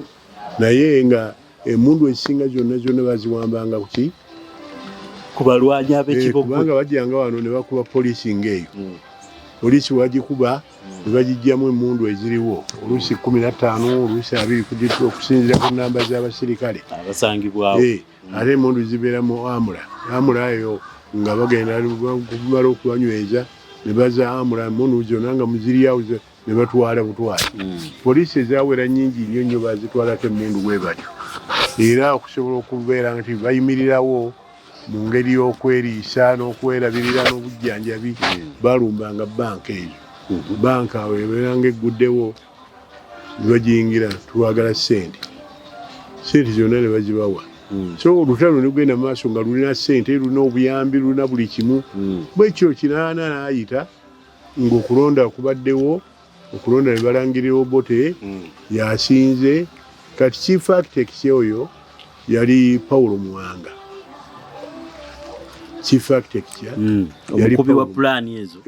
S2: naye nga emmundu ezisinga zonna baziwambanga kuki
S3: ku balwanyi ab'ekiboko
S2: kubanga bajjanga wano ne bakuba poliisi ng'eyo poliisi wagikuba ne bagijjamu emmundu eziriwo oluusi 15 oluusi 20 okusinziira ku nnamba z'abasirikale
S3: abasangibwawo
S2: ate emmundu zibeera mu amula eyo nga bagenda kumala okubanyweza ne baza amula emmundu zonna nga muziryawo ne batwala butwala poliisi ezaawera nnyingi nnyo bazitwalako emmundu bwe batyo era okusobola okubeera nti bayimirirawo mu ngeri y'okweriisa n'okwerabirira n'obujjanjabi balumbanga banka eyo banka awo ebeeranga egguddewo ne bagiyingira twagala ssente zonna ne bazibawa so olutalo ne lugenda mu maaso nga lulina ssente lulina obuyambi lulina buli kimu bwekyo kinaana n'ayita ng'okulonda kubaddewo okulonda ne balangirira Obote yasinze kati chief architect oyo yali Paulo Muwanga chief architect
S3: yali wa plan ezo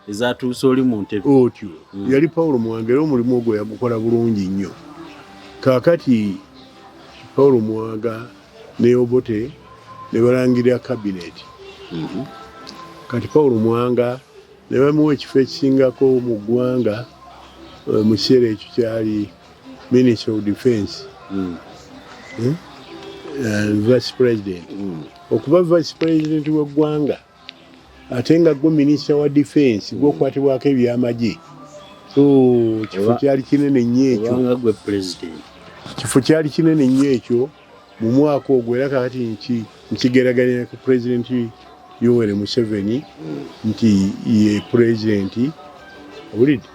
S3: ezatuuse oli mu ntebe
S2: otyo yali Paulo Muwanga era omulimu ogwo yagukola bulungi nnyo kaakati Paulo Muwanga ne Obote ne balangirira cabinet kati Paulo Muwanga ne bamuwa ekifo ekisingako mu ggwanga mu kiseera ekyo kyali Minister of Defense Vice President okuba Vice President w'eggwanga ate nga gwe Minister wa Defense gw'okwatibwako ebyamagye so kifo kyali kinene nnyo ekyo
S3: gwe President
S2: kifo kyali kinene nnyo ekyo mu mwaka ogwo era kakati nkigeraganya ku President Yoweri Museveni nti ye President owulidde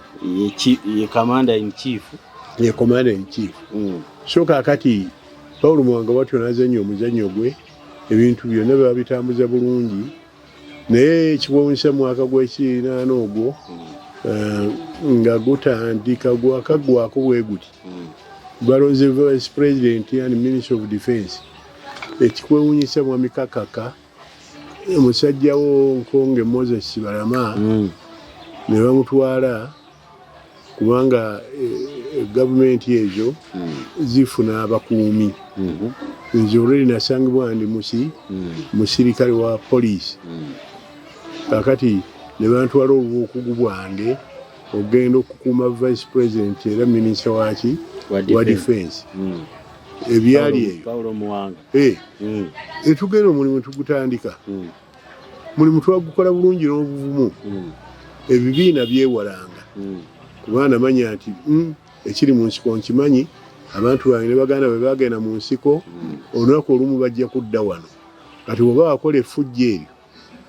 S3: ye Commander in Chief
S2: ye Commander in Chief so kakati Paulo Muwanga watyo n'azannya omuzannyo gwe ebintu byonna babitambuza bulungi naye ekiwunyisa mu mwaka gw'ekinaana ogwo nga gutandika gwakaggwako bwe guti balonze Vice President and Minister of Defense ekikwewunyisa Mwami Kakaka omusajja wo Nkonge Moses Kibalama ne bamutwala kubanga gavumenti ezo zifuna abakuumi nze olweri nasangibwa ndi musirikale wa poliisi kakati ne bantwala obukugu bwange ogenda okukuuma vice president era minisita waki wa defense ebyali eyo etugenda omulimu tugutandika mulimu twagukola bulungi n'obuvumu ebibiina byewalanga kubanga manya nti ekiri mu nsiko nkimanyi abantu bange ne baganda bwe bagenda mu nsiko olunaku olumu bajja kudda wano kati bw'oba wakola effujjo eryo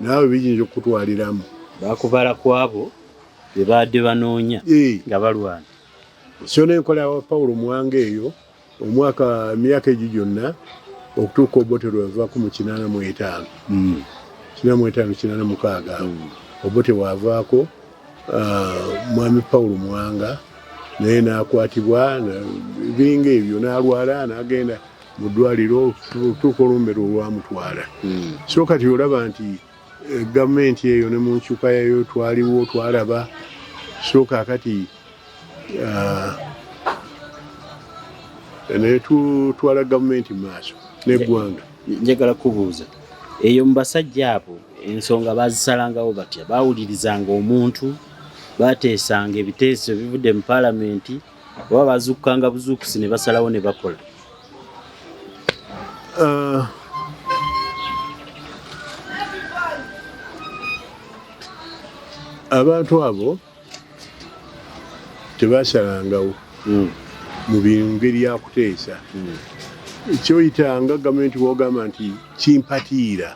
S2: naawe biyinza okutwaliramu
S3: bakubala kwabo be badde banoonya nga balwana
S2: so n'enkola wa Paulo Muwanga eyo emyaka egyo gyonna okutuuka Obote lwe yavaako mu 85 86 Obote wavaako mwami Paulo Muwanga naye n'akwatibwa biringa ebyo n'alwala n'agenda mu ddwaliro tuuka olumbero olwamutwala so kati olaba nti gavumenti eyo ne mu nkyuka yayo twaliwo twalaba so kakati naye tutwala gavumenti mu maaso n'eggwanga.
S3: Njagala kubuuza eyo mu basajja abo ensonga bazisalangawo batya baawulirizanga omuntu bateesanga ebiteeso bivudde mu paalamenti oba bazuukanga buzuukusi ne basalawo ne bakola
S2: abantu abo tebasalangawo mu ngeri ya kuteesa ekyoyitanga gavumenti bwogamba nti kimpatiira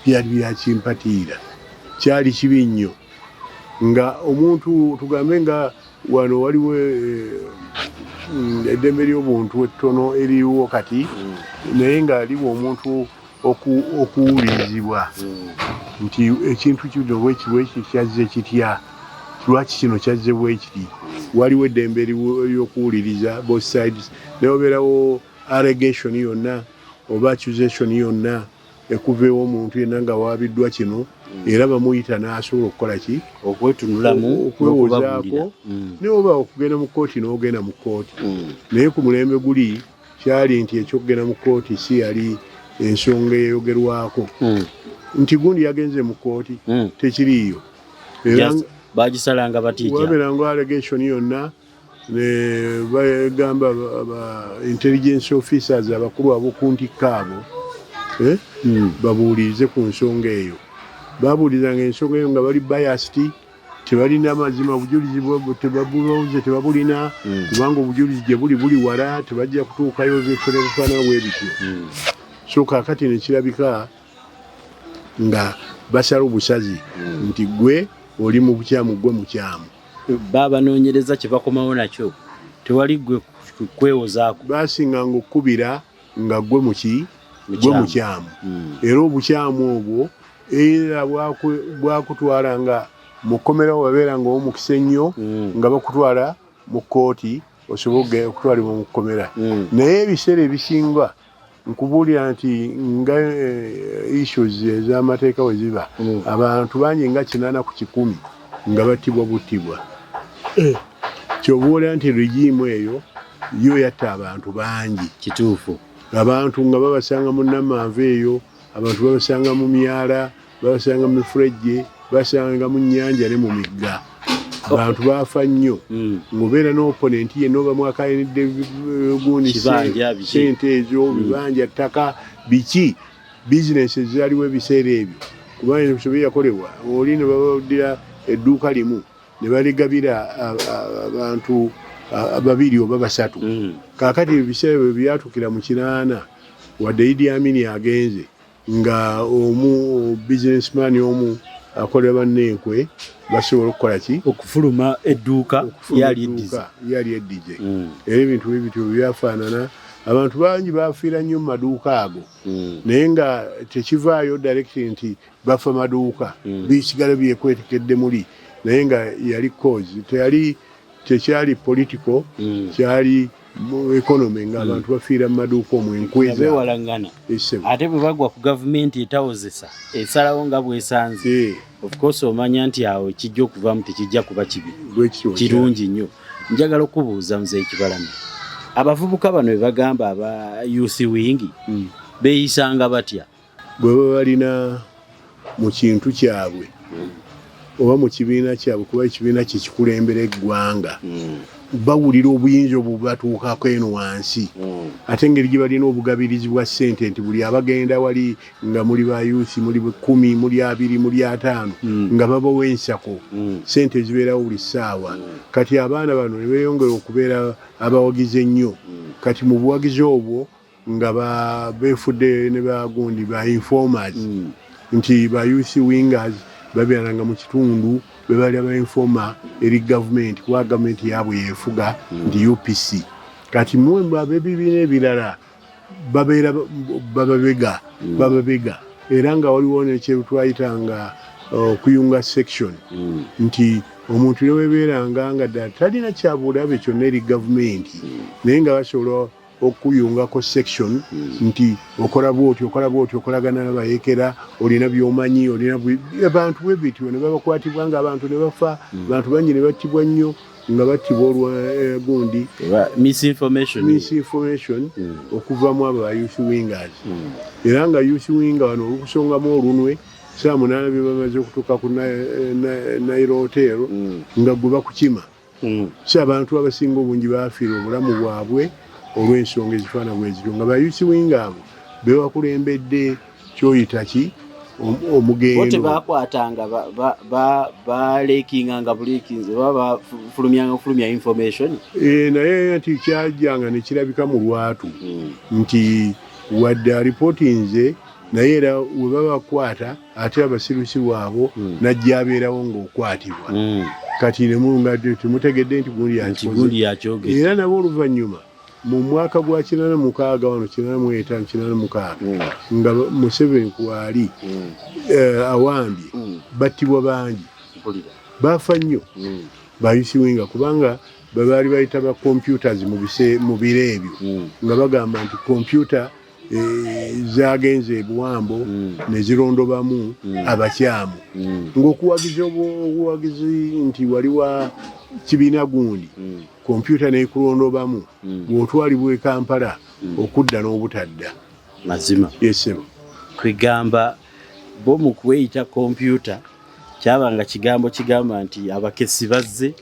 S2: byali bya kimpatiira kyali kibi nnyo nga omuntu tugambe nga wano waliwo eddembe ly'obuntu ettono eririwo kati naye ng'aliwo omuntu okuwulirizibwa nti ekintu kino bwekiti kyazze kitya lwaki kino kyazze bwekiti waliwo eddembe ly'okuwuliriza both sides naye obeerawo allegation yonna oba accusation yonna ekuveewo omuntu yenna nga waabiddwa kino era bamuyita n'asobola okukola ki
S3: okwetunulamu
S2: okwewozaako naye oba okugenda mu kkooti n'ogenda mu kkooti naye ku mulembe guli kyali nti ekyokugenda mu kkooti si yali ensonga eyogerwako nti gundi yagenze mu kkooti tekiriiyo era
S3: bagisalanga batijja
S2: wabeeranga allegation yonna ne bagamba intelligence officers abakulu ab'okuntikko abo babuulirize ku nsonga eyo babuulizanga ensonga eyo nga bali biased tebalina amazima obujulizi tebabuloze tebabulina kubanga obujulizi gye buli wala tebajja kutuukayo bifaanana bwe bityo so kaakati nekirabika nga basala obusazi nti gwe oli mu bukyamu gwe mukyamu
S3: babanoonyereza kye bakomawo nakyo tewali gwe kwewozaako
S2: basinganga okkubira nga gwe mukyamu era obukyamu obwo era bwakutwala nga mu kkomerawo wabeeranga ow'omukisa ennyo nga bakutwala mu kkooti osobole okutwalibwa mu kkomera naye ebiseera ebisinga nkubuulira nti nga issues ez'amateeka we ziba abantu bangi nga 80 ku 100 nga battibwa buttibwa kyobuulira nti regimu eyo yo yatta abantu bangi
S3: kituufu
S2: abantu nga babasanga mu Namanva eyo abantu babasanga mu myala babasanga mu mifurejje babasanga mu nnyanja ne mu migga abantu baafa nnyo ng'obeera n'oponenti yenna oba mwakayanidde gundi sente ezo bibanja ttaka biki bizinesi ezaliwo ebiseera ebyo kubanga ebyo byakolebwa oli ne babaddira edduuka limu ne baligabira abantu babiri oba basatu kaakati ebiseera bwe byatuukira mu 80 wadde Idi Amin agenze nga omu businessman omu akolera bannenkwe basobola okukola ki
S3: okufuluma edduuka yali
S2: eddije era ebintu ebityo byafaanana abantu bangi bafiira nnyo mu maduuka ago naye nga tekivaayo direct nti bafa maduuka bisigala byekwetekedde muli naye nga yali cause tekyali political kyali mu economy ng'abantu bafiira mu maduuka omwo enkweza
S3: beewalangana ate bwe bagwa ku gavumenti etawozesa esalawo nga bwesanze of course omanya nti awo ekijja okuvaamu tekijja kuba kibi kirungi nnyo. Njagala okubuuza Muzeeyi Kibalama, abavubuka bano bwe bagamba aba youth wing beeyisanga batya
S2: bwe baba balina mu kintu kyabwe oba mu kibiina kyabwe kuba ekibiina kye kikulembera eggwanga bawulira obuyinza obubatuukako eno wansi ate engeri gye balina obugabirizi bwa ssente nti buli abagenda wali nga muli ba youth muli 10 muli 20 muli 5 nga babawo ensako ssente zibeerawo buli ssaawa. Kati abaana bano ne beeyongera okubeera abawagizi ennyo kati mu buwagizi obwo nga beefudde ne bagundi ba informers nti ba youth wingers babeeranga mu kitundu bwe bali abainfoma eri gavumenti kuba gavumenti yaabwe yeefuga nti UPC. Kati muwe ab'ebibiina ebirala babeera bababega era nga waliwo nekye twayitanga okuyunga section nti omuntu ne webeeranga nga ddala talina kyabulabe kyonna eri gavumenti naye nga basobola okuyungako section nti okola bwoti okolagana n'abayekera olina byomanyi olina abantu bwe bityo ne babakwatibwa nga abantu ne bafa abantu bangi ne battibwa nnyo nga battibwa olwa gundi misinformation okuvamu abo ba youth wingers era nga youth winger wano olukusongamu olunwe saa 8 bye bamaze okutuuka ku Nairo Hotel nga gwe bakukima si abantu abasinga obungi baafiira obulamu bwabwe olw'ensonga ezifaana bwezityo nga ba youth wing abo bewakulembedde kyoyita ki omugendo
S3: bakwatanga baleekinganga buleekinze baba fulumya information
S2: naye nti kyajjanga ne kirabika mu lwatu nti wadde alipotinze naye era we babakwata ate abasirusiru abo najja abeerawo ng'okwatibwa kati nemunga temutegedde nti gundi yakyogera era nabo oluvannyuma mu mwaka gwa 86 wano 85 nga Museveni kwali awambye battibwa bangi bafa nnyo ba youth wing kubanga babaali bayita ba computers mu biro ebyo nga bagamba nti computer zagenze ebuwambo ne zirondobamu abakyamu ng'okuwagizi nti waliwa kibiina gundi kompyuta neekurondobamu bw'otwalibwa e Kampala okudda n'obutadda
S3: mazima
S2: yesebo
S3: kwegamba bo mu kweyita kompyuta kyabanga kigambo kigamba nti abakesi bazze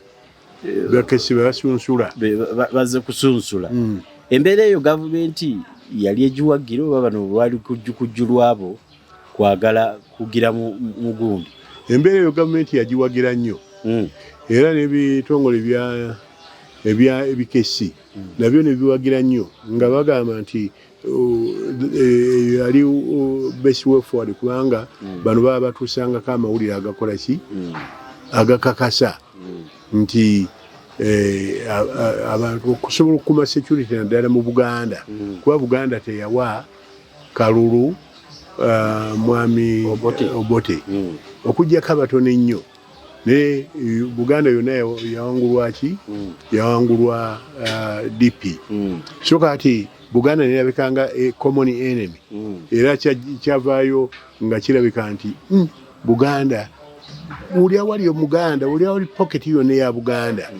S3: bazze kusunsula embeera eyo gavumenti yali egiwagira oba bano lwali kujjulwabo kwagala kugira mu gundi
S2: embeera eyo gavumenti yagiwagira nnyo era n'ebitongole ebikesi nabyo ne biwagira nnyo nga bagamba nti yali best way forward kubanga bano baba batuusangako amawulire agakola ki agakakasa nti abantu okusobola okukuma security naddala mu Buganda kuba Buganda teyawa kalulu mwami Obote okuggyako abatono ennyo ne Buganda yonna yawangulwa ki yawangulwa DP so kati Buganda nerabikanga common enemy era kyavaayo nga kirabika nti Buganda uli awali Omuganda uli awali pocket yonna ya Buganda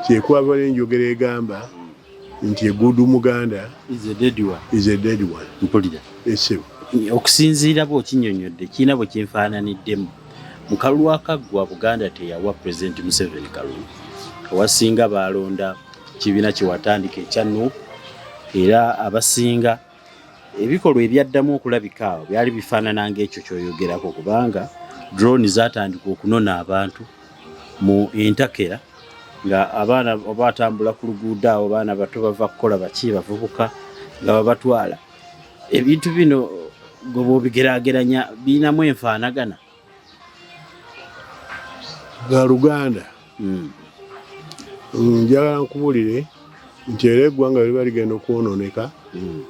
S2: kyekwava n'enjogera egamba nti egudu Muganda is a dead one
S3: mpulira okusinziira bw'okinyonyodde kiina bwe kyenfaananiddemu mu kalulu akaggwa Buganda teyawa President Museveni kalulu awasinga balonda kibiina kyewatandika ekya NUP era abasinga ebikolwa ebyaddamu okulabika awo byali bifaanana ng'ekyo kyoyogerako kubanga drone zatandika okunona abantu mu Entakera nga abaana batambula ku luguudo awo baana bato bava kukola baki bavubuka nga babatwala ebintu bino bw'obigeraageranya biinamu enfaanagana
S2: ga Luganda njagala nkubulire nti era eggwanga liba ligenda okwononeka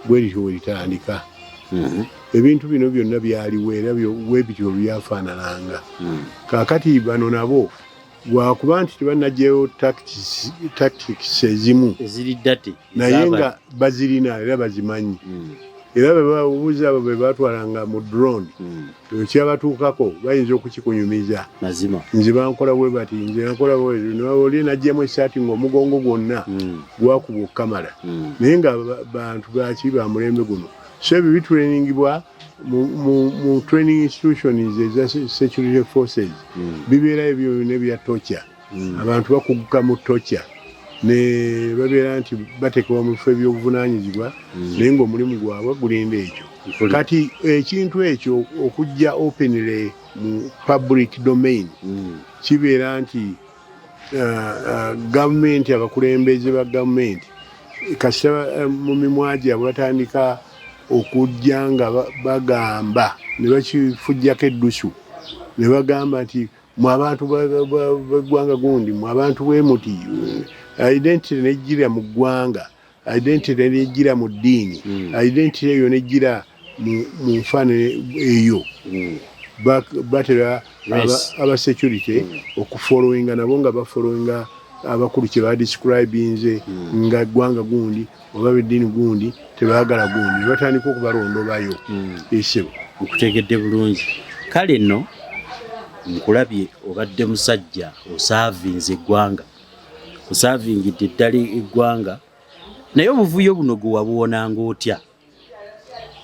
S2: bwe lityo we litandika ebintu bino byonna byaliwo era bwe bityo byafaanananga kaakati bano nabo bwakuba nti tebanajjayo tactics ezimu naye nga bazirina era bazimanyi era bebabuuza abo be batwalanga mu drone kyabatuukako bayinza okukikunyumiza nze bankola bwe bati nze nakola oli najjamu esaati ng'omugongo gwonna gwakuba okukamala naye nga bantu baki ba mulembe guno so ebyo bitrainingibwa mu training institutions eza security forces bibeera ebyo nebya tocha abantu bakuguka mu tocha ne babeera nti bateekebwa mu bifo ebyobuvunaanyizibwa naye ng'omulimu gwabwe gulinda ekyo kati ekintu ekyo okujja openly mu public domain kibeera nti gavumenti abakulembeze ba gavumenti kasita mu mimwa gyabwe batandika okujja nga bagamba ne bakifujjako eddusu ne bagamba nti mu abantu b'eggwanga gundi mu abantu bwe muti identity nejjira mu ggwanga identity nejjira mu ddiini identity eyo nejjira mu nfaanana eyo batera aba security okufollowinga nabo nga bafollowinga abakulu kye badescribinze nga ggwanga gundi oba beddiini gundi tebaagala gundi batandika okubalondobayo esebo
S3: nkutegedde bulungi kale nno nkulabye obadde musajja osaavinze eggwanga osaavingidde eddala eggwanga naye obuvuyo buno gwe wabuwonanga otya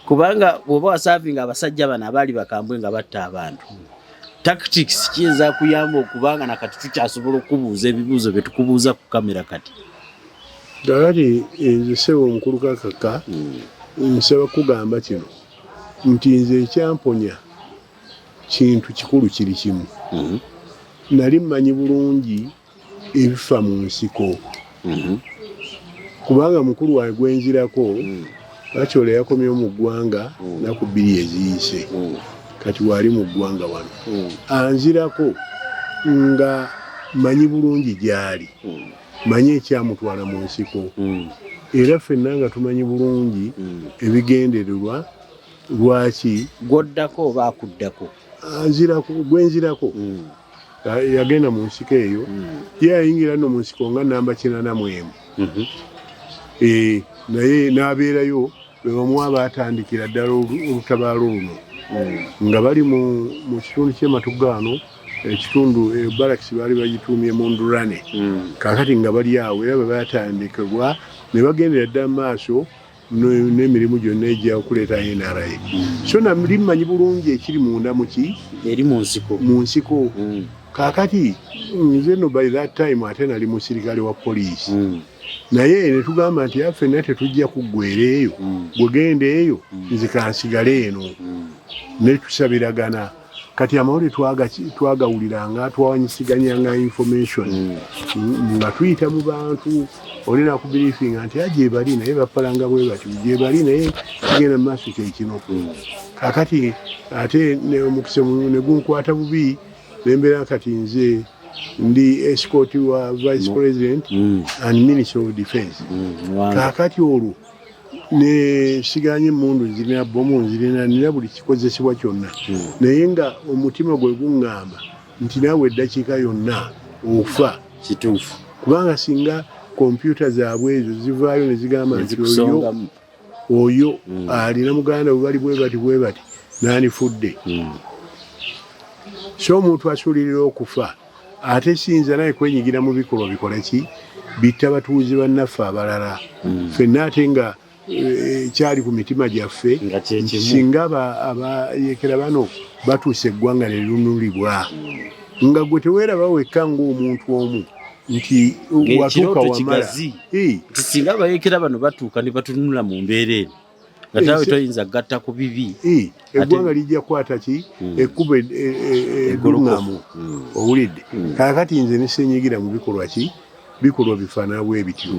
S3: kubanga bw'oba wasaavinga abasajja bano abaali bakambwe nga batta abantu tactics kiyinza kuyamba okubanga nakati tukyasobola okubuuza ebibuuzo bye tukubuuza ku kamera kati
S2: kakati nze sebo omukulu kakaka nsaba kugamba kino nti nze ekyamponya kintu kikulu kiri kimu nali mmanyi bulungi ebifa mu nsiko kubanga mukulu wange gwenzirako Actually yakomye mu ggwanga naku 2 eziyise kati wali mu ggwanga wano anzirako nga manyi bulungi gyali manyi ekyamutwala mu nsiko era ffenna nga tumanyi bulungi ebigendererwa lwaki
S3: gwoddako oba akuddako
S2: anzirako gwenzirako yagenda mu nsiko eyo ye yayingira nno mu nsiko nga namba 94 naye n'abeerayo omu abaatandikira ddala olutabaalo luno nga bali mu kitundu ky'ematugano ekitundu barakisi baali bagituumye Mundurane kaakati nga bali awo era bwe baatandikibwa ne bagendera ddala maaso n'emirimu gyonna ejja okuleeta NRA so nali mmanyi bulungi ekiri munda muki
S3: eri mu
S2: nsiko kaakati nze no by that time ate nali musirikale wa poliisi naye ne tugamba nti ffenna tetujja kuggwera eyo gwegenda eyo nze kansigale eno ne tusabiragana kati amawulire twagawuliranga twawanyisiganyanga information nga tuyita mu bantu olina ku briefinga nti gye bali naye bapalanga bwe bati gye bali naye tugenda mu maaso kyekino kakati ate omukisa ne gunkwata bubi nembeera kati nze ndi escort wa vice president and minister of defense kakati olwo ne siganye mundu zirina bomu zirina nina buli kikozesebwa kyonna naye nga omutima gwe gungamba nti naawe eddakiika yonna ofa
S3: kituufu
S2: kubanga singa kompyuta zaabwe ezo zivaayo ne zigamba nti oyo alina muganda bwe bali bwe bati naanifudde so omuntu asuulirira okufa ate siyinza naye kwenyigira mu bikolwa bikola ki bitta batuuze bannaffe abalala ffenna ate nga kyali ku mitima gyaffe singa abayekera bano batuuse eggwanga ne lunulibwa nga gwe teweeraba wekka ng'omuntu omu nti watuuka wamala
S3: singa abayekera bano batuuka ne batunula mu mbeera eno nga tawe toyinza gatta ku bibi
S2: eggwanga lijja kukwata ki ekkubo egguluŋŋamu owulidde kaakati nze nesenyigira mu bikolwa ki bikolwa bifaanana bwe bityo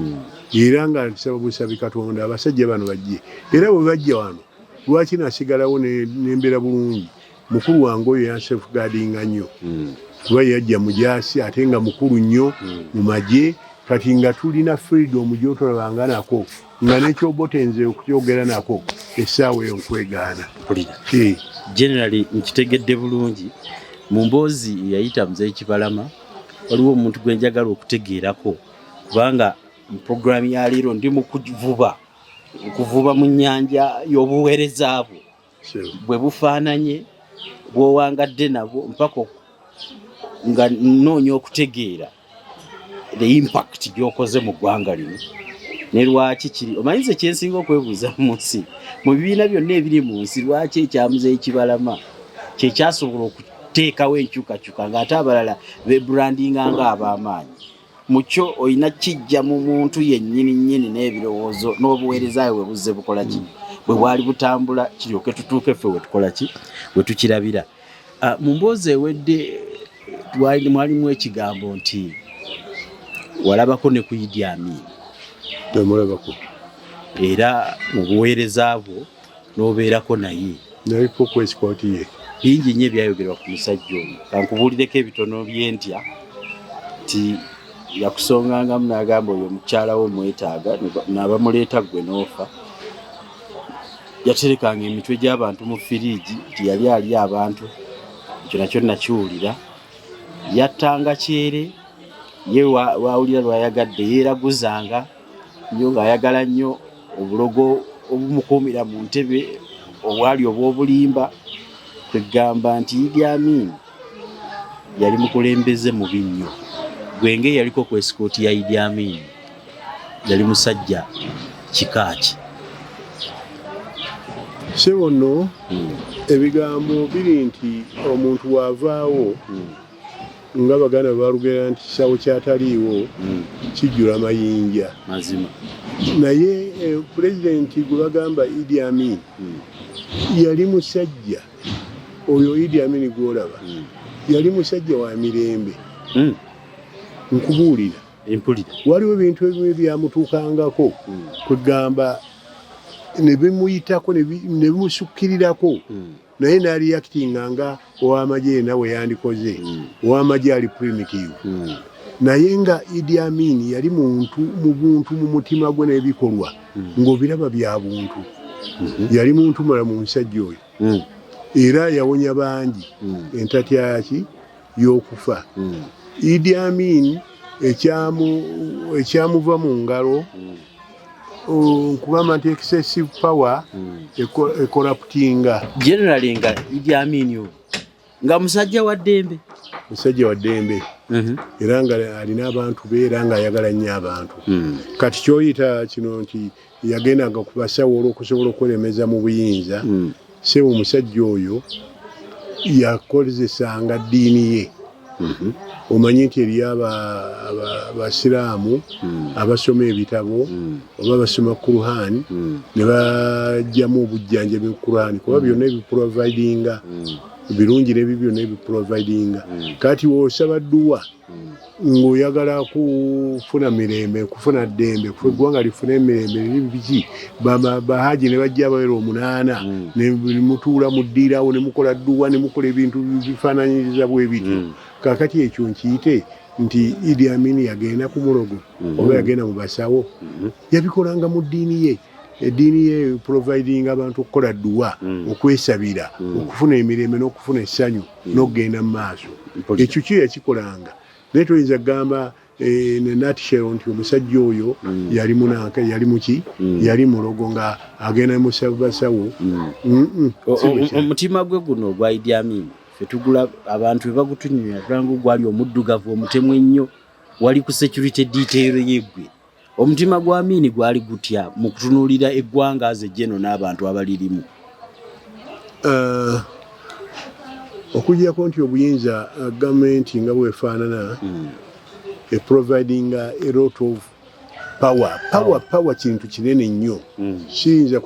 S2: era nga nsaba busabi Katonda abasajja bano bajje era bwe bajja wano lwaki nasigalawo nembeera bulungi mukulu wange oyo yansafeguardinga nnyo kuba yajja mujaasi ate nga mukulu nnyo mu magye kati nga tulina freedom gy'otolabanga nako nga nekyobotenze okukyogera nako essaawa eyo nkwegaana
S3: generally nkitegedde bulungi mu mboozi yayita Muzeeyi Kibalama waliwo omuntu gwe njagala okutegeerako kubanga mu program ya leero ndi mu kuvuba mu nnyanja y'obuweereza bwo bwe bufaananye bw'owangadde nabwo mpaka nga nnoonya okutegeera the impact gy'okoze mu ggwanga lino ne lwaki kiri omanyize kyensinga okwebuuza mu nsi mu bibiina byonna ebiri mu nsi lwaki ekyamuzeeyi Kibalama kyekyasobola okuteekawo enkyukakyuka ng'ate abalala bebrandinga ng'ab'amaanyi mukyo olina kijja mu muntu yennyini n'ebirowoozo n'obuweereza bwe buzze bukola ki bwe bwali butambula kiryoke tutuuke ffe we tukola ki we tukirabira mu mboozi ewedde mwalimu ekigambo nti walabako ne ku Idi Amin
S2: namulabako
S3: era mu buweereza bwo n'obeerako naye
S2: naliko kwesikwati ye
S3: bingi nnyo ebyayogerwa ku musajja oyo kankubuulireko ebitono byentya ti yakusongangamu n'agamba oyo omukyala wo omwetaaga n'abamuleeta gwe n'ofa yaterekanga emitwe gy'abantu mu firiigi nti yali ali abantu ekyo nakyo nakiwulira yattanga kyere ye waawulira lwayagadde yeeraguzanga nnyo ng'ayagala nnyo obulogo obumukuumira mu ntebe obwali obw'obulimba kwegamba nti Idi Amin yali mukulembeze mubi nnyo gwenge yaliko ku esikooti ya Idi Amin yali musajja kikaaki
S2: sebono ebigambo biri nti omuntu wavaawo nga baganda balugera nti kisawo kyataliiwo kijjula amayinja
S3: mazima
S2: naye pulezidenti gwe bagamba Idi Amin yali musajja oyo Idi Amin gwolaba yali musajja wa mirembe nkubuulira
S3: empulira
S2: waliwo ebintu ebimu byamutuukangako kwegamba ne bimuyitako ne bimusukkirirako naye n'aliyakitinga nga ow'amagye nawe yandikoze ow'amagye ali primitive naye nga Idi Amin yali mu buntu mu mutima gwe n'ebikolwa ng'obiraba bya buntu yali muntu mala mu nsajja oyo era yawonya bangi entatyaki y'okufa Idi Amin ekyamuva mu ngalo nkugamba nti excessive power ekoraptinga
S3: generally nga Idi Amin yo nga musajja wa ddembe
S2: era nga alina abantu be era nga ayagala nnyo abantu kati kyoyita kino nti yagendanga ku basawo olw'okusobola okweremeza mu buyinza sewo omusajja oyo yakozesanga ddiini ye omanyi nti eriyo abasiraamu abasoma ebitabo oba basoma Quran ne bajjamu obujjanjabi mu Quran kuba byonna ebiprovidinga birungi n'ebyo byonna ebiprovidinga kati woosaba dduwa ng'oyagala kufuna mirembe kufuna ddembe eggwanga lifuna emirembe liri biki bahaji ne bajja abawera 8 ne mutuula muddiirawo ne mukola dduwa ne mukola ebintu bifaananyiriza bwe bityo kakati ekyo nkiyite nti Idi Amin yagenda ku mulogo oba yagenda mu basawo yabikolanga mu ddiini ye eddiini ye providing abantu okukola dduwa okwesabira okufuna emirembe n'okufuna essanyu n'okugenda mu maaso ekyo kyo yakikolanga naye toyinza kugamba ne natishero nti omusajja oyo yali munanka yali muki yali mulogo nga agenda mu basawo
S3: omutima gwe guno ogwa Idi Amin fetugula abantu bebagutunywera tulanga gwali omuddugavu omutemu ennyo wali ku security detail yeggwe omutima gwa Amin gwali gutya mu kutunuulira eggwanga azejjeno n'abantu abalirimu
S2: okugirako nti obuyinza gavumenti nga bwefaanana providing a lot of power kintu kinene nnyo kiyinza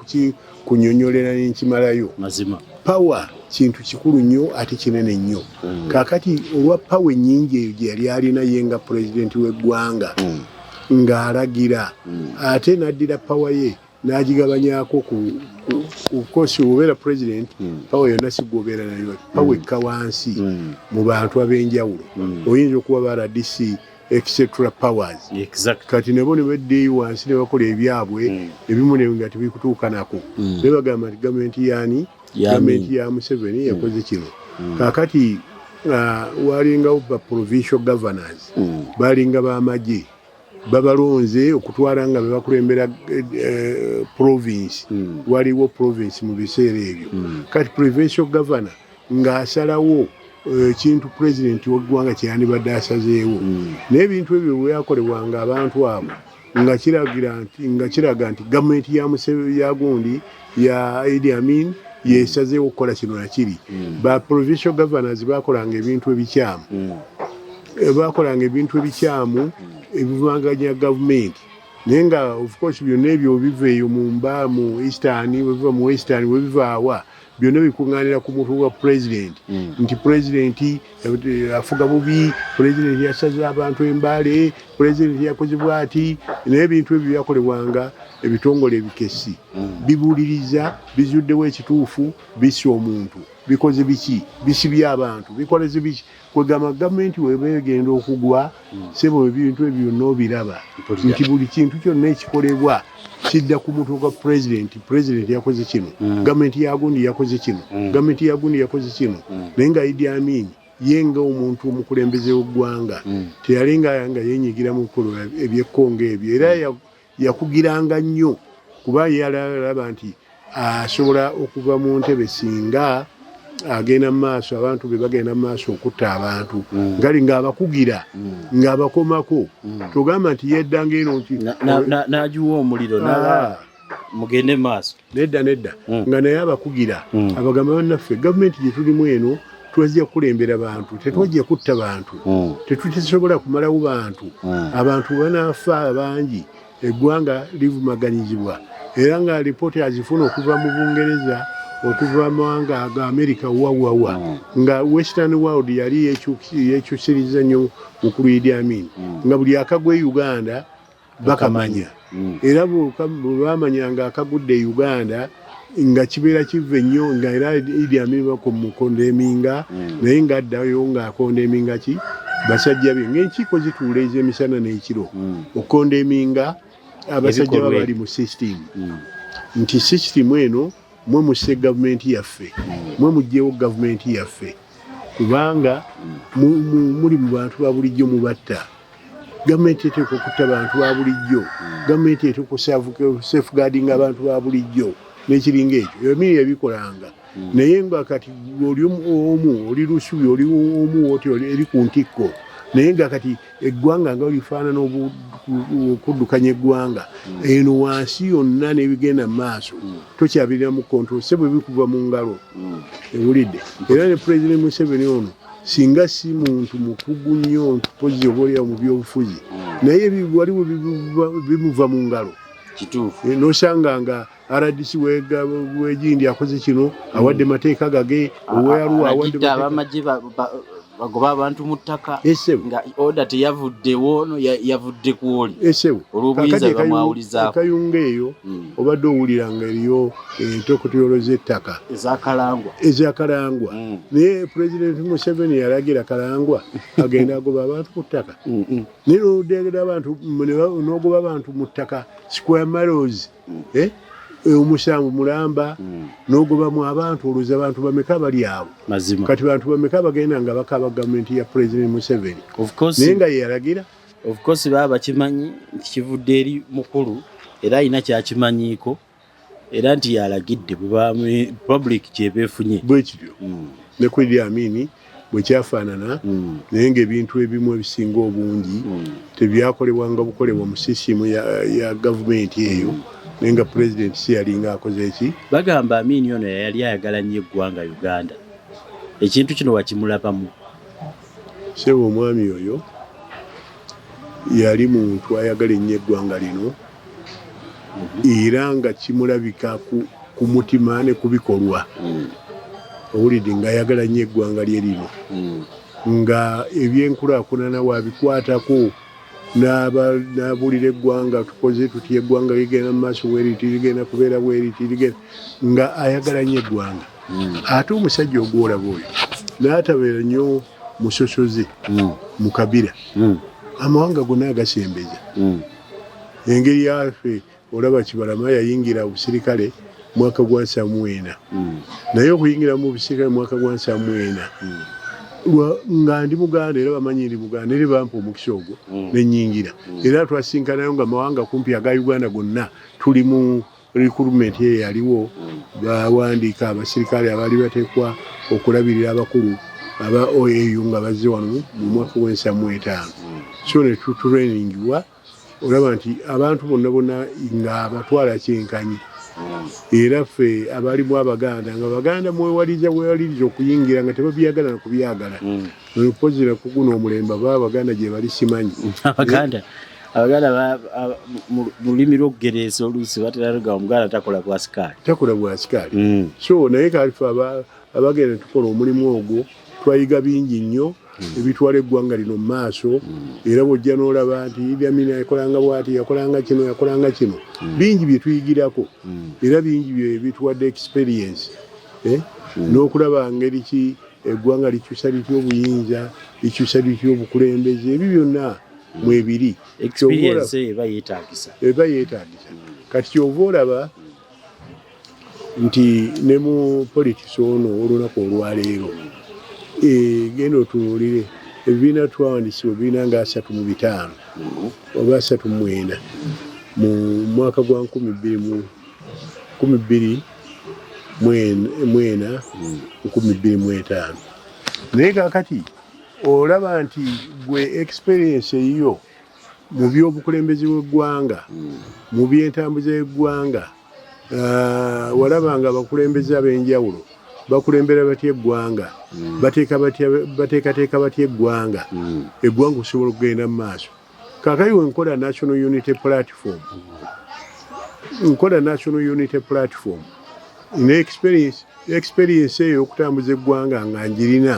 S2: kunyonyolera n'ekimalayo
S3: mazima
S2: power kintu kikulu nnyo ate kinene nnyo kakati olwa power ennyingi eyo gye yali alina ye nga pulezidenti w'eggwanga ng'alagira ate n'addira power ye n'agigabanyako kukosi obeera president power yonna si gwobeera nayo power ekka wansi mu bantu ab'enjawulo oyinza okuba ba RDC etc powers kati nebo ne beddeeyo wansi ne bakola ebyabwe ebimu ne nga tebikutuukanako ne bagamba nti gavumenti yani gavumenti ya Museveni yakoze kino kakati walingawo ba provincial governors balinga b'amagye babalonze okutwala nga bebakulembera province waliwo province mu biseera ebyo kati provincial governor ng'asalawo ekintu president w'eggwanga kyeyandibadde asazeewo n'ebintu ebyo bweyakolebwanga abantu abo nga kiraga nti gavumenti ya gundi ya Idi Amin yesazeewo okukola kino nakiri ba provincial governors bakolanga ebintu ebikyamu ebivanganya gavumenti naye nga of course byonna ebyo biva eyo mu eastern webiva mu western webivaawa byonna bikuŋŋaanira ku mutwe gwa president nti president afuga bubi president yasaza abantu embale president yakoze bwati naye ebintu ebyo byakolebwanga ebitongole ebikesi bibuuliriza bizuddewo ekituufu bisi omuntu bikoze biki bisibye abantu bikoleze biki kwegamba gavumenti webegenda okugwa sebo ebintu ebyo n'obiraba nti buli kintu kyonna ekikolebwa kidda ku mutwe gwa president yakoze kino gavumenti yagundi yakoze kino gavumenti yagundi yakoze kino naye nga Idi Amin yenga omuntu omukulembeze w'eggwanga teyalinga nga yenyigira mu bikolwa ebyekkongo ebyo era yakugiranga nnyo kuba yalaba nti asobola okuva mu ntebe singa agenda mu maaso abantu be bagenda mu maaso okutta abantu ngali ng'abakugira ng'abakomako togamba nti yeddanga eno nti
S3: n'agiwa omuliro mugende mu maaso
S2: nedda nga naye abakugira abagamba bannaffe gavumenti gye tulimu eno twajja kukulembera bantu tetwajja kutta bantu tetusobola kumalawo bantu abantu banaafa bangi eggwanga livumaganyizibwa era nga alipoota azifuna okuva mu Bungereza okuva mawanga ga America wawawa nga Western world yali yekyusiriza nnyo mukulu Idi Amin nga buli akagwe Uganda bakamanya era bamanya nga akagudde Uganda nga kibeera kiva nnyo nga era Idi Amin bamukondeminga naye nga addayo nga akondeminga ki basajja be ng'enkiiko zituula ez'emisana n'ekiro okondeminga abasajja babali mu system nti system eno mwe musse gavumenti yaffe mwe mugyewo gavumenti yaffe kubanga muli mu bantu ba bulijjo mubatta gavumenti eteeka okutta bantu ba bulijjo gavumenti eteeka safeguarding abantu ba bulijjo n'ekiringa ekyo emiri yabikolanga naye nga kati oli omu oli lusubi oli omu oti eri ku ntikko naye nga kati eggwanga nga lifaanana okuddukanya eggwanga eno wansi yonna n'ebigenda mu maaso tokyabirira mu kontrol se bwe bikuva mu ngalo ewulidde era ne President Museveni ono singa si muntu mukugu nnyo pozi obaolyawo mu byobufuzi naye waliwo bimuva mu ngalo
S3: kituufu
S2: nosanga nga RDC wegindi akoze kino awadde mateeka gage owayaluwa awadde
S3: abamagye bagoba abantu mu ttaka nga oda teyavuddewo no yavudde kwoli olw'obuyinza bamwawulizaako
S2: akayunga eyo obadde owuliranga eriyo entokotolo z'ettaka ezakalangwa naye President Museveni yalagira Kalangwa agenda agoba abantu ku ttaka naye n'odegera abantu n'ogoba abantu mu ttaka square miles omusanvu mulamba n'ogobamu abantu olwoza abantu bameka bali awo kati bantu bameka bagenda nga bakaba gavumenti ya President Museveni naye nga yeyalagira
S3: of course baba bakimanyi nti kivudde eri mukulu era alina kyakimanyiiko era nti yalagidde bweba public kyebeefunye
S2: bwe kityo ne ku Idi Amin bwe kyafaanana naye ng'ebintu ebimu ebisinga obungi tebyakolebwanga bukolebwa mu sisimu ya gavumenti eyo naye nga president si yalinga akoze eki
S3: bagamba Amin ono yali ayagala nnyo eggwanga Uganda ekintu kino wakimulabamu
S2: sebo omwami oyo yali muntu ayagala ennyo eggwanga lino era nga kimulabika ku mutima ne ku bikolwa owulidde nga ayagala nnyo eggwanga lye lino nga ebyenkulaakulana wabikwatako n'abuulira eggwanga tukoze tutya eggwanga ligenda mu maaso weriti ligenda kubeera bweriti nga ayagala nnyo eggwanga ate omusajja ogwolaba oyo n'atabeera nnyo musosoze mu kabira amawanga gonna agasembeza engeri yaffe olaba Kibalama yayingira obusirikale mwaka gwa 1994 naye okuyingira mu busirikale mwaka gwa 1994 nga ndi Muganda era bamanyi ndi Muganda era bampa omukisa ogwo n'ennyingira era twasinkanayo nga mawanga kumpi aga Uganda gonna tuli mu recruitment yaliwo bawandiika abasirikale abaali bateekwa okulabirira abakulu aba OAU nga bazze wano mu mwaka w'1975 so ne tutrainingibwa olaba nti abantu bonna nga batwala kyenkanyi era ffe abalimu Abaganda nga Baganda mwewaliriza okuyingira nga tebabyagala nakubyagala pozira kuguno omulembe Abaganda gye bali simanyi
S3: Abaganda mu lulimi lw'Olugereza oluusi bateraga Omuganda takola bwa sikaali so naye kalifa abagenda tukola omulimu ogwo twayiga bingi nnyo ebitwala eggwanga lino mu maaso era bw'ojja n'olaba nti Idi Amin yakolanga bw'ati yakolanga kino bingi bye tuyigirako era bingi bye bituwadde experience n'okulaba ngeri ki eggwanga likyusa litya obuyinza likyusa litya obukulembeze ebyo byonna mwebiri eba yeetaagisa kati kyova olaba nti ne mu politics ono olunaku olwaleero genda otunuulire ebibiina twawandiisibwa ebibiina nga 35 oba 39 mu mwaka gwa 2024-2025 naye kaakati olaba nti gwe experience eyiyo mu by'obukulembeze bw'eggwanga mu by'entambuza y'eggwanga walaba nga abakulembeze ab'enjawulo bakulembera batya eggwanga bateekateeka batya eggwanga eggwanga osobola okugenda mu maaso kaakati we nkola National Unity Platform ne experience eyo okutambuza eggwanga nga njirina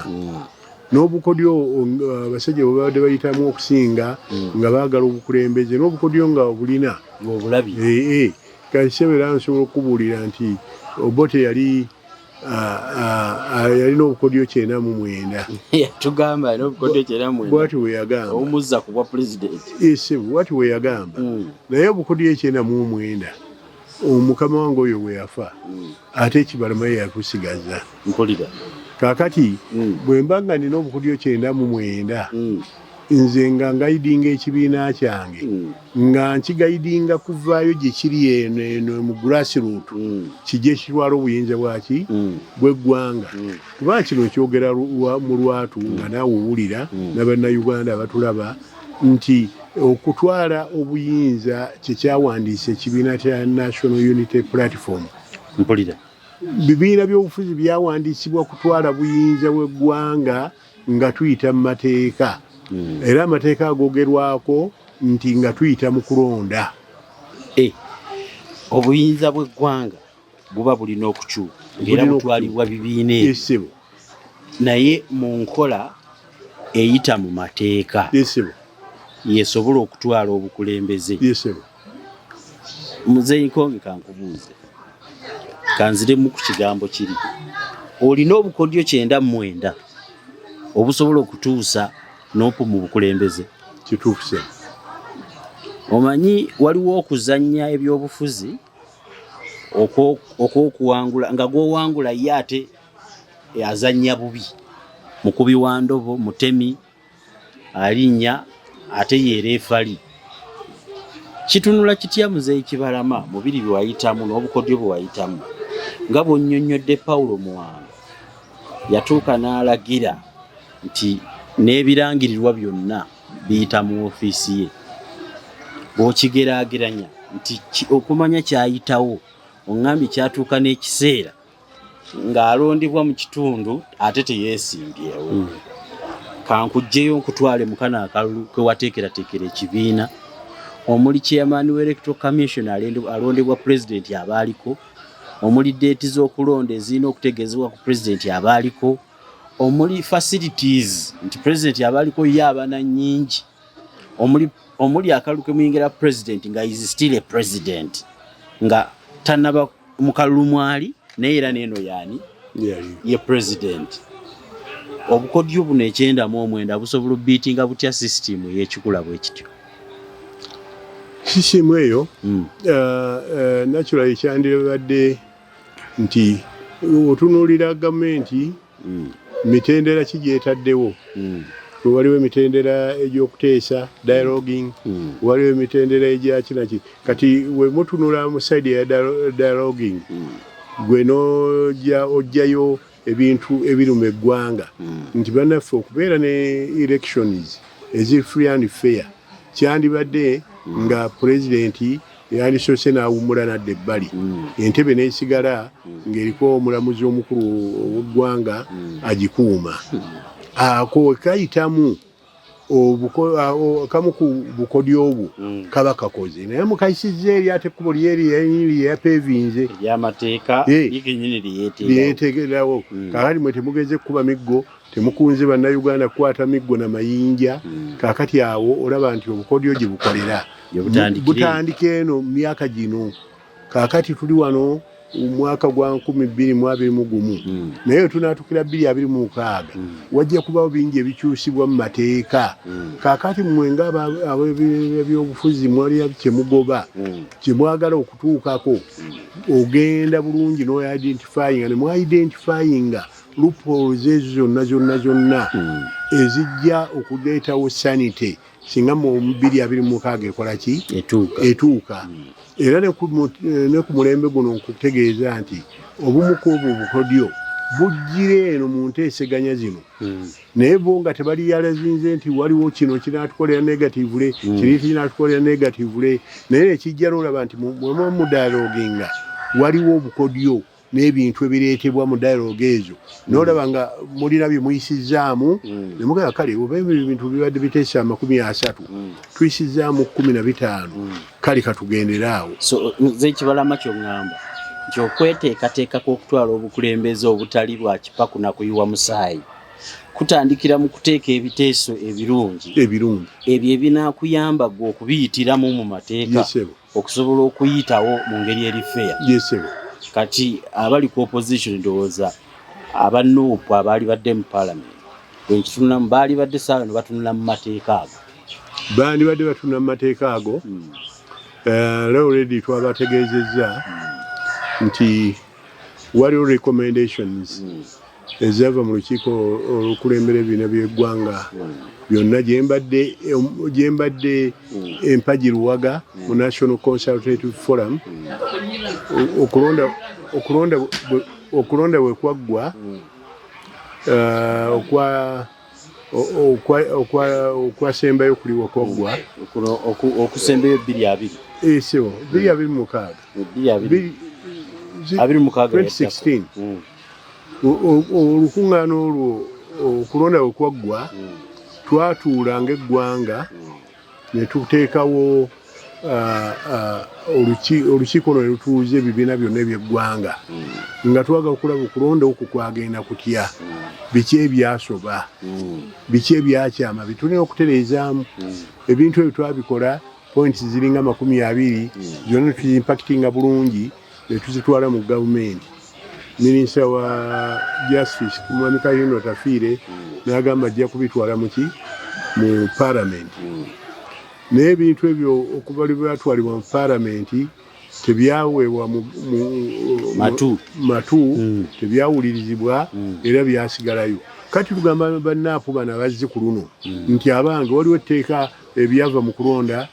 S3: n'obukodyo abasajja bwe babadde bayitamu okusinga nga baagala obukulembeze n'obukodyo nga obulina kasebera nsobola okubuulira nti Obote yalina obukodyo 99 bwati we yagamba naye obukodyo 99 omukama wange oyo we yafa ate ekibalama ye yakusigaza kaakati bwe mba nga nina obukodyo 99 nze nga ngayidinga ekibiina kyange nga nkigayidinga kuvaayo gye kiri eno mu grassroot kijje kitwala obuyinza bwaki bw'eggwanga kubanga kino kyogera mu lwatu nga naawe owulira n'Abannayuganda abatulaba nti okutwala obuyinza kyekyawandiisa ekibiina kya National Unity Platform bibiina by'obufuzi byawandiisibwa kutwala buyinza bw'eggwanga nga tuyita mu mateeka era amateeka agogerwako nti nga tuyita mu kulonda obuyinza bw'eggwanga buba bulina okukyuka era butwalibwa bibiina ebyo naye mu nkola eyita mu mateeka yesobola okutwala obukulembeze Muzeeyi Nkonge kankubuuze kanziremu ku kigambo kiri olina obukodyo 99 obusobola okutuusa n'opu mu bukulembeze
S2: kituukuse
S3: omanyi waliwo okuzannya ebyobufuzi okwokuwangula nga gw'owangula ye ate azannya bubi mukubi wa ndobo mutemi alinnya ate yeereefali kitunula kitya Muzeeyi Kibalama mu biri bye wayitamu n'obukodyo bwe wayitamu nga bw'onnyonnyodde Paulo Muwanga yatuuka n'alagira nti n'ebirangirirwa byonna biyita mu ofiisi ye bw'okigeraageranya nti okumanya kyayitawo oŋŋambye kyatuuka n'ekiseera ng'alondebwa mu kitundu ate teyeesimbyewo kankugjeyo nkutwale mu kano akalulu kwe wateekerateekera ekibiina omuli chairman w'electoral commission alondebwa president abaaliko omuli deeti z'okulonda ezirina okutegeezebwa ku president abaaliko omuli facilities nti president abaaliko ye abana nnyingi omuli akaluke muyingira president nga is still a president nga tanaba mukalulu mwali naye era neeno yaani ye president obukodyo buno 99 busobola obiitinga butya system y'ekikula bwe kityo
S2: system eyo naturally kyandibadde nti otunuulira gavumenti mitendera kigyetaddewo waliwo emitendera egy'okuteesa dialoguing waliwo emitendera egya kinaki kati we mutunula mu side ya dialoguing gwe ojjayo ebintu ebiruma eggwanga nti bannaffe okubeera ne elections ezi free and fair kyandibadde nga pulezidenti yandisoose n'awummula nadda ebbali entebe n'esigala ng'eriko omulamuzi omukulu w'eggwanga agikuuma ako kayitamu kamu ku bukodyo obwo kaba kakoze naye mukayisizza eri ate ekkubo lyeri yapevinze
S3: ery'amateeka
S2: lyeteekerawo kakati mwe temugeze kuba miggo temukunze bannayuganda kukwata miggo na mayinja kakati awo olaba nti obukodyo gye bukolera butandika eno mu myaka gino kakati tuli wano umwaka gwa 2021 naye tunaatukira 2026 wajja kubawo bingi ebikyusibwa mu mateeka kakati mwenga ab'ebyobufuzi mwali kyemugoba kyemwagala okutuukako ogenda bulungi n'oidentifyinga ne mwidentifyinga loopholes ezo zonna ezijja okuleetawo sanity singa mu 2026 ekola ki etuuka era ne ku mulembe guno nkutegeeza nti obumu ku obwo obukodyo bujjire eno mu nteeseganya zino naye bo nga tebaliyalazinze nti waliwo kino kinaatukolera negatively kiri kinaatukolera negatively naye ekijja n'olaba nti mu dialoginga waliwo obukodyo n'ebintu ebireetebwa mu dialogue ezo n'olaba nga mulina bye muyisizzaamu ne mugamba kale oba ebintu bibadde biteesa 30 tuyisizzaamu 15 kale katugenderaawo
S3: so nze ekibalama ky'oŋŋamba nti okweteekateekako okutwala obukulembeze obutali bwa kipaku na kuyiwa musaayi kutandikira mu kuteeka ebiteeso ebirungi ebyo ebinaakuyamba gwe okubiyitiramu mu mateeka okusobola okuyitawo mu ngeri eri fair kati abali ku opposition ndowooza abanuupu abaali badde mu parliament bwekitunulamu baali badde saawa ne batunula mu mateeka ago
S2: bandibadde batunula mu mateeka ago already twabategeezezza nti waliwo recommendations ezava mu lukiiko olukulembera ebibiina by'eggwanga byonna gyembadde empagiruwaga mu National Consultative Forum okulonda bwe kwaggwa okwasembayo kuli wakwaggwa
S3: okusembayo 2020
S2: 2016 olukuŋŋaana olwo okulonda bwe kwaggwa twatuula ng'eggwanga ne tuteekawo olukiiko ne lutuuza ebibiina byonna eby'eggwanga nga twagala okulaba okulonda okwo kwagenda kutya biki ebyasoba biki ebyakyama bitulina okutereezaamu ebintu ebyo twabikola points ziringa 20 zonna tuzimpactinga bulungi ne tuzitwala mu gavumenti minisita wa justice Mwami Kayino Tafiire n'agamba ajja kubitwala mu paramenti naye ebintu ebyo okuva lwe byatwalibwa mu paramenti tebyaweebwa matu tebyawulirizibwa era byasigalayo kati tugamba bannaapu bano abazze ku luno nti abange waliwo etteeka ebyava mu kulonda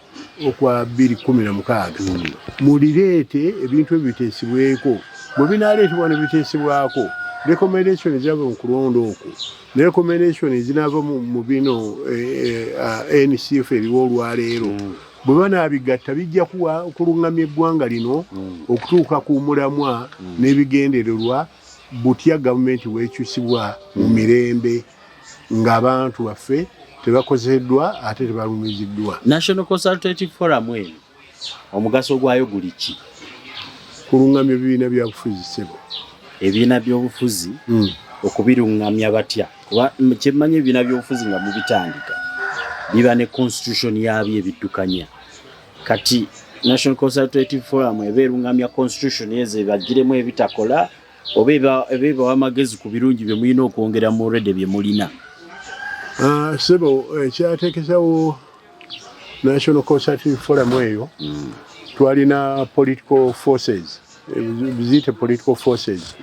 S2: okwa 2016 mulireete ebintu ebyo biteesibweko bwe binaaleetebwa ne biteesebwako recommendation ezava mu kulonda okwo ne recommendation ezinaava mu bino NCF eriwo olwaleero bwe banaabigatta bijja okuluŋŋamya eggwanga lino okutuuka ku mulamwa n'ebigendererwa butya gavumenti weekyusibwa mu mirembe ng'abantu baffe tebakozeddwa ate tebalumiziddwa.
S3: National Consultative Forum eno omugaso gwayo guli ki?
S2: Kuluŋŋamya ebibiina byabufuzi ssebo.
S3: Ebibiina by'obufuzi okubiruŋŋamya batya? Kuba kyemmanyi ebibiina by'obufuzi nga mubitandika biba ne constitution yabyo ebiddukanya. Kati National Consultative Forum eba eruŋŋamya constitution ezo ebagiremu ebitakola oba ebawa amagezi ku birungi bye mulina okwongera mu already bye mulina.
S2: Sebo ekyateekesawo National Consultative Forum eyo twalina political forces bizite political forces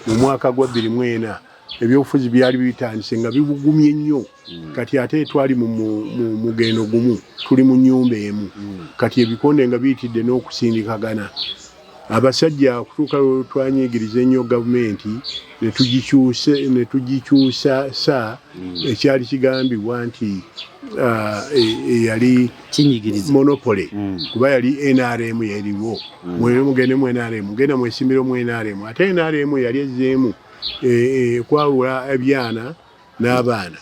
S2: mu mwaka gwa 2004 ebyobufuzi byali bitandise nga bibugumye nnyo kati ate twali mu mugendo gumu tuli mu nnyumba emu kati ebikonde nga biyitidde n'okusindikagana abasajja okutuuka lwe twanyigiriza ennyo gavumenti ne tugikyusa ekyali kigambibwa nti yali monopole kuba yali NRM yeriwo mugende mu NRM mugenda mwesimbiro mu NRM ate NRM yali ezzeemu kwawula ebyana n'abaana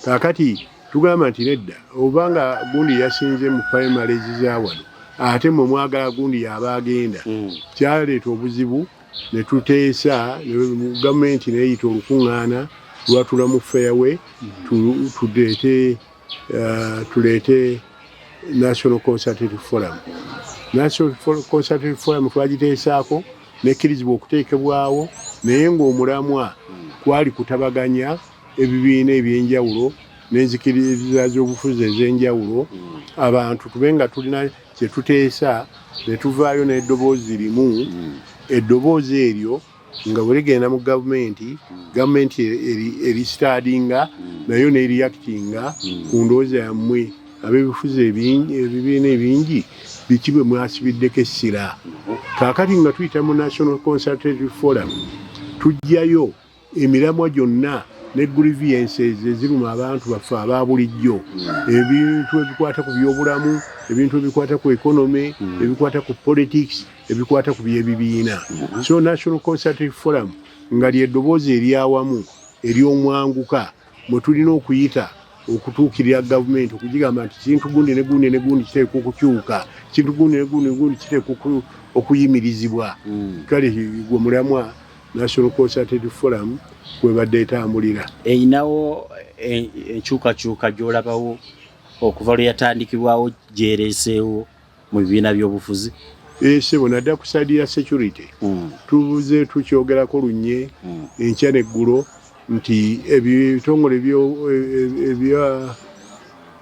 S2: kakati tugamba nti nedda obanga gundi yasinze mu primary za wano ate mwe mwagala gundi yaba agenda kyaleeta obuzibu ne tuteesa gavumenti neeyita olukuŋŋaana lwatula mu fairway tuleete National Consultative Forum. National Consultative Forum twagiteesaako nekkirizibwa okuteekebwawo naye ng'omulamwa kwali kutabaganya ebibiina ebyenjawulo n'enzikiriza z'obufuzi ez'enjawulo abantu tube nga tulina kye tuteesa ne tuvaayo n'eddoboozi limu eddoboozi eryo nga bwe ligenda mu gavumenti erisitadinga nayo n'eriyakitinga ku ndowooza yammwe ab'ebifuzi ebibiina ebingi biki bwe mwasibiddeko essira kaakati nga tuyita mu National Consultative Forum tujjayo emiramwa gyonna ne grievances eziruma abantu baffe aba bulijjo ebintu ebikwata ku byobulamu ebintu ebikwata ku economy ebikwata ku politics ebikwata ku byebibiina so National Consultative Forum nga lyeddoboozi eryawamu ery'omwanguka mwe tulina okuyita okutuukirira gavumenti okugigamba nti kintu gundi ne gundi ne gundi kiteekwa okukyuka kintu gundi ne gundi ne gundi kiteekwa okuyimirizibwa kale gwe mulamwa National Consultative Forum kwebadde etambulira
S3: eyinawo enkyukakyuka gy'olabawo okuva lwe yatandikibwawo gyereeseewo mu bibiina by'obufuzi
S2: sebo nadda ku saidi ya security tubuze tukyogerako lunye enkya neggulo nti ebitongole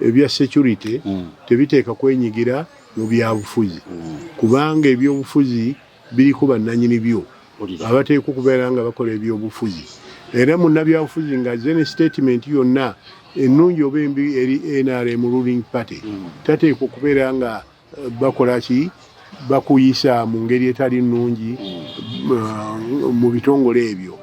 S2: ebya security tebiteeka kwenyigira mu byabufuzi kubanga ebyobufuzi biriko bannanyini byo abateeka okubeera nga bakola ebyobufuzi era munnabyabufuzi nga zene statement yonna ennungi oba embi eri NRM ruling party tateeka okubeera nga bakola ki bakuyisa mu ngeri etali nnungi mu bitongole ebyo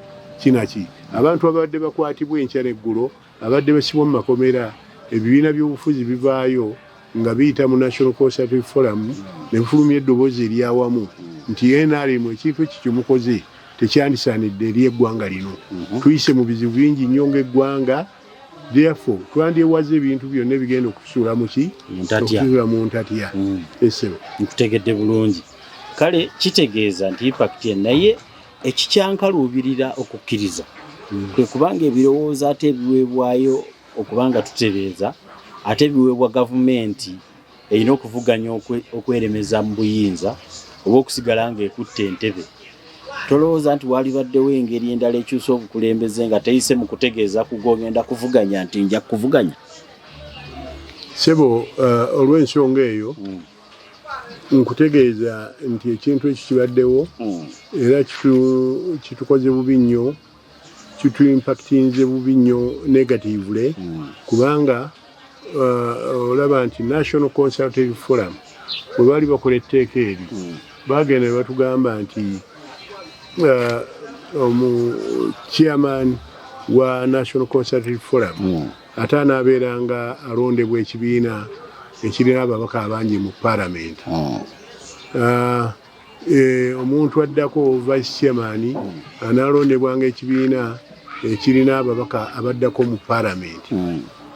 S2: kinaki abantu abadde bakwatibwa enkya n'eggulo abadde basibwa mu makomera ebibiina by'obufuzi bivaayo nga biyita mu National Consultative Forum ne bifulumya eddoboozi eryawamu nti NRM ekintu ekikimukoze tekyandisaanidde eri eggwanga lino tuyise mu bizibu bingi nnyo ng'eggwanga therefore twandyewaza ebintu byonna ebigenda okusuula okusuula mu ntatya esebo
S3: nkutegedde bulungi kale kitegeeza nti impact naye ekikyankaluubirira okukkiriza kwe kubanga ebirowoozo ate ebiweebwayo okubanga tutereeza ate biweebwa gavumenti erina okuvuganya okweremeza mu buyinza oba okusigala nga ekutte entebe tolowooza nti walibaddewo engeri endala ekyusa obukulembeze nga teyise mu kutegeeza kugogenda kuvuganya nti nja kuvuganya
S2: sebo olw'ensonga eyo nkutegeeza nti ekintu ekyo kibaddewo era kitukoze bubi nnyo kituimpactinze bubi nnyo negatively kubanga olaba nti National Consultative Forum bwe baali bakola etteeka eri bagenda ne batugamba nti chairman wa National Consultative Forum ate anaabeeranga alondebwa ekibiina ekirina ababaka abangi mu Parliament omuntu addako vice chairman anaalondebwanga ekibiina ekirina ababaka abaddako mu Parliament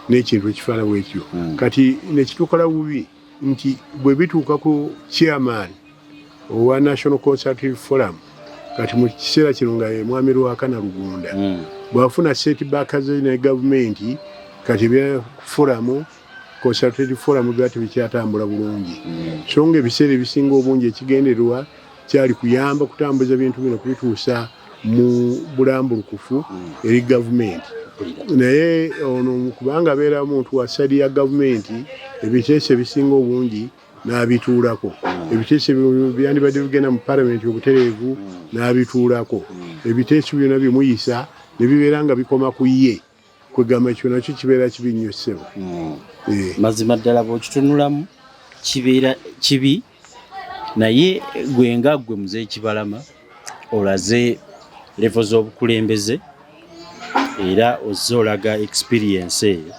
S2: n'ekintu ekifaana bwekyo kati nekitukola bubi nti bwe bituuka ku chairman owa National Consultative Forum kati mu kiseera kino nga mwami Lwakana Lugunda bw'afuna setback ze ne gavumenti kati bya forum Consultative Forum byati bikyatambula bulungi so nga ebiseera ebisinga obungi ekigenderwa kyali kuyamba kutambuza bintu bino kubituusa mu bulambulukufu eri gavumenti naye ono kubanga abeera omuntu wa sadi ya gavumenti ebiteeso ebisinga obungi n'abituulako ebiteeso byandibadde bigenda mu Parliament obutereevu n'abituulako ebiteeso byonna bimuyisa ne bibeera nga bikoma ku ye kwegamba ekyo nakyo kibeera kibi nnyo ssebo.
S3: Mazima ddala bw'okitunulamu kibeera kibi, naye gwe nga ggwe Muzeeyi Kibalama olaze levo z'obukulembeze era ozze olaga experience eyo.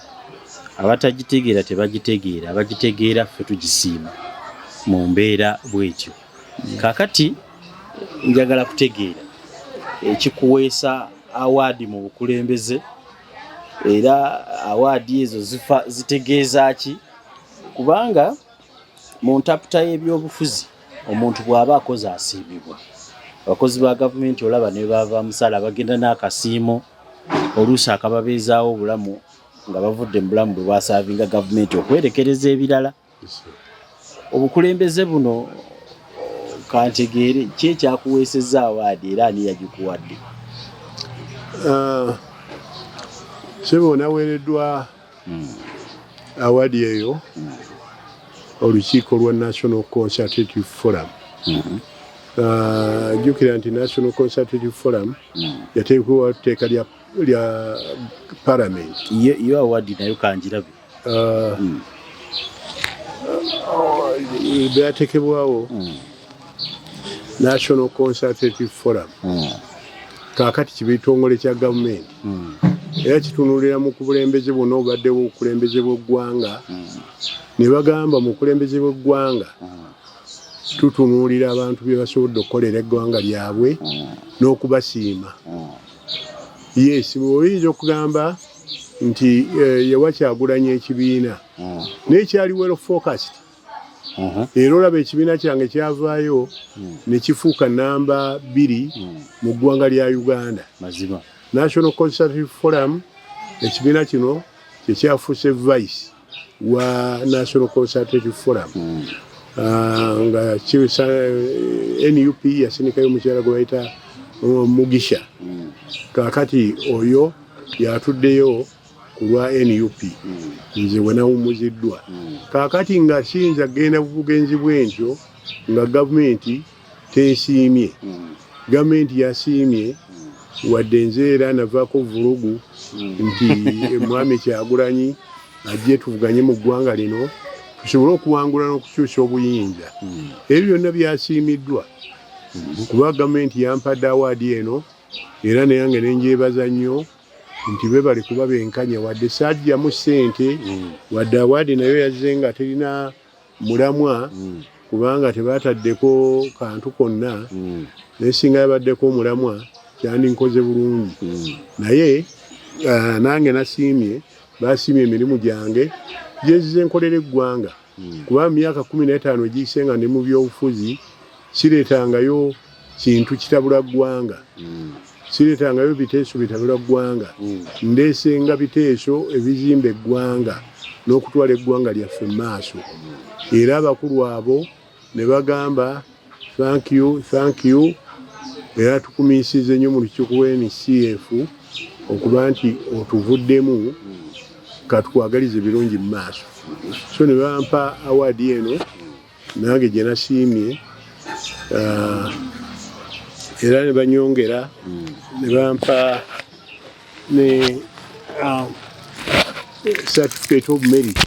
S3: Abatagitegeera tebagitegeera, abagitegeera ffe tugisiima mu mbeera bw'etyo. Kaakati njagala kutegeera ekikuweesa awaadi mu bukulembeze, era awaadi ezo zitegeeza ki? Kubanga mu ntaputa y'ebyobufuzi omuntu bw'aba akoze asiimibwa. Abakozi ba gavumenti olaba ne bava musala bagenda n'akasiimo oluusi akababeezaawo obulamu nga bavudde mu bulamu bwe bwasaavinga gavumenti okwerekereza ebirala. Obukulembeze buno kantegeere ki ekyakuweesezza awaadi era ani yagikuwadde?
S2: Sebo naweereddwa awaadi eyo olukiiko lwa National Consultative Forum. Jjukira nti National Consultative Forum yateekebwa tteeka lya Parliament.
S3: Yo awaadi nayo kanjirabe.
S2: Byateekebwawo National Consultative Forum. Kaakati kiba ekitongole kya gavumenti. Era kitunuulira mu kulembeze buno obaddewo obukulembeze bw'eggwanga. Ne bagamba mu kulembeze bw'eggwanga tutunuulira abantu bye basobodde okukolera eggwanga lyabwe n'okubasiima. Yes, oyinza okugamba nti yawa Kyagulanyi ekibiina naye kyali well focused. Era olaba ekibiina kyange kyavaayo ne kifuuka namba 2 mu ggwanga lya Uganda.
S3: Mazima.
S2: National Consultative Forum ekibiina kino kyekyafuuse vice wa National Consultative Forum. Nga kiwisa NUP yasindikayo mukyala gwe bayita Mugisha. Kaakati oyo yatuddeyo ku lwa NUP. Nze we nawumuziddwa. Kaakati nga kiyinza kgenda bugenzi bwentyo nga gavumenti tensiimye. Gavumenti yasiimye wadde nze era navaako vulugu nti Mwami Kyagulanyi ajje tuvuganye mu ggwanga lino tusobole okuwangula n'okukyusa obuyinza. Ebyo byonna byasiimiddwa kuba gavumenti yampadde awaadi eno era neyange nenjebaza nnyo nti be bali kuba benkanya wadde saajjamu ssente wadde awaadi nayo yazze nga terina mulamwa kubanga tebaataddeko kantu konna naye singa yabaddeko mulamwa kyandinkoze bulungi. Naye nange nasiimye basiimye emirimu gyange gyenzize nkolera eggwanga kuba mu myaka 15 egiyise nga ndi mu byobufuzi sireetangayo kintu kitabula ggwanga. Sireetangayo biteeso bitabula ggwanga. Ndeesenga biteeso ebizimba eggwanga n'okutwala eggwanga lyaffe mu maaso. Era abakulu abo ne bagamba thank you. Era tukumiisize nnyo mu lukiiko lwa NCF okuba nti otuvuddemu katukwagalize birungi mu maaso. So ne bampa awaadi eno nange gye nasiimye era ne banyongera ne bampa ne certificate of merit.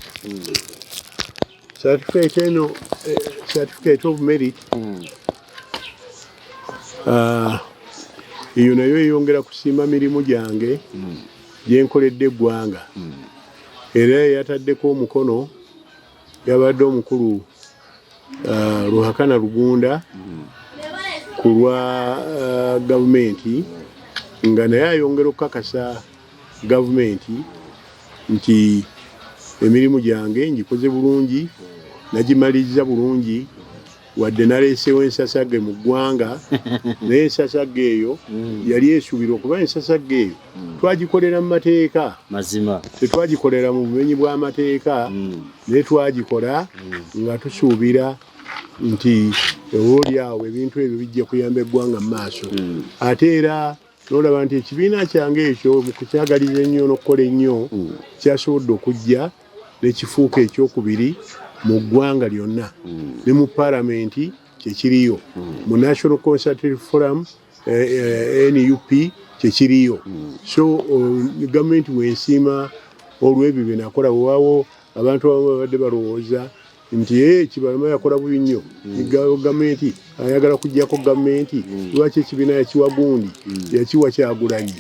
S2: Certificate of merit eyo nayo eyongera kusiima mirimu gyange gyenkoledde eggwanga. Era yataddeko omukono yabadde omukulu Ruhakana Rugunda ku lwa gavumenti nga naye ayongera okukakasa gavumenti nti emirimu gyange ngikoze bulungi nagimaliriza bulungi wadde naleesewo ensasage mu ggwanga naye ensasage eyo yali esuubirwa okuba ensasage eyo twagikolera mu mateeka.
S3: Mazima.
S2: Tetwagikolera mu bumenyi bw'amateeka naye twagikola nga tusuubira nti oboolyawo ebintu ebyo bijja kuyamba eggwanga mu maaso. Ate era n'olaba nti ekibiina kyange ekyo mu kukyagaliza ennyo n'okukola ennyo kyasobodde okujja ne kifuuka ekyokubiri mu ggwanga lyonna ne mu Parliament kyekiriyo mu National Consultative Forum NUP kyekiriyo. So gavumenti wensiima olw'ebyo bye nakola. Bwewaawo abantu abamu babadde balowooza nti Kibalama yakola bubi nnyo, gavumenti ayagala kujjako gavumenti, lwaki ekibiina yakiwa gundi, yakiwa Kyagulanyi.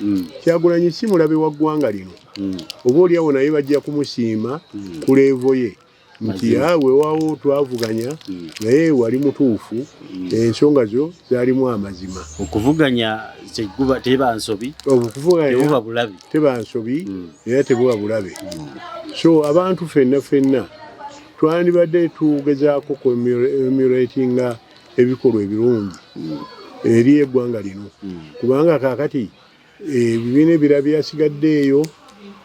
S2: Kyagulanyi si mulabe wa ggwanga lino. Oba oliawo naye bajja kumusiima ku leevo ye nti weewaawo twavuganya naye wali mutuufu, ensonga zo zaalimu amazima.
S3: Okuvuganya teba nsobi,
S2: okuvuganya teba nsobi era tebuba bulabe. So abantu ffenna twandibadde tugezaako emulatinga ebikolwa ebirungi eri eggwanga lino, kubanga kaakati ebibiina ebirala byasigaddeeyo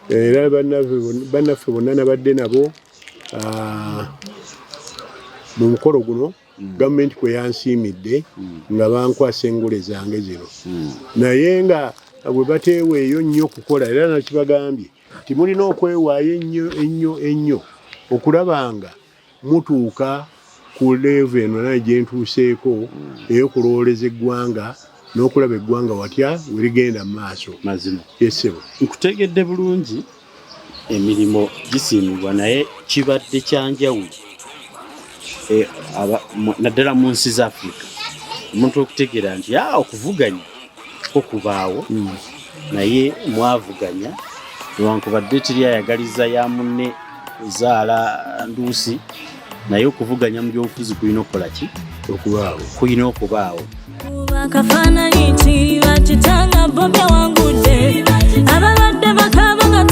S2: era bannaffe bonna nabadde nabo mu mukolo guno. Gavumenti kwe yansiimidde nga bankwasa engule zange zino, naye nga bwe bateeweeyo nnyo kukola, era nakibagambye nti mulina okwewaayo ennyo okulaba nga mutuuka ku levo eno naye gye ntuuseeko ey'okulowooleza eggwanga n'okulaba eggwanga watya we ligenda mu maaso.
S3: Mazima.
S2: Yesebo.
S3: Nkutegedde bulungi, emirimu gisiimibwa naye kibadde kyanjawulo naddala mu nsi za Afrika. Omuntu okutegeera nti okuvuganya okubaawo naye mwavuganya newankubadde teri ayagaliza ya munne zaala nduusi, naye okuvuganya mu byobufuzi kulina okukola ki? Kulina okubaawo.
S4: Akafaananyi nti bakitanga Bobi awangudde, ababadde bakaba nga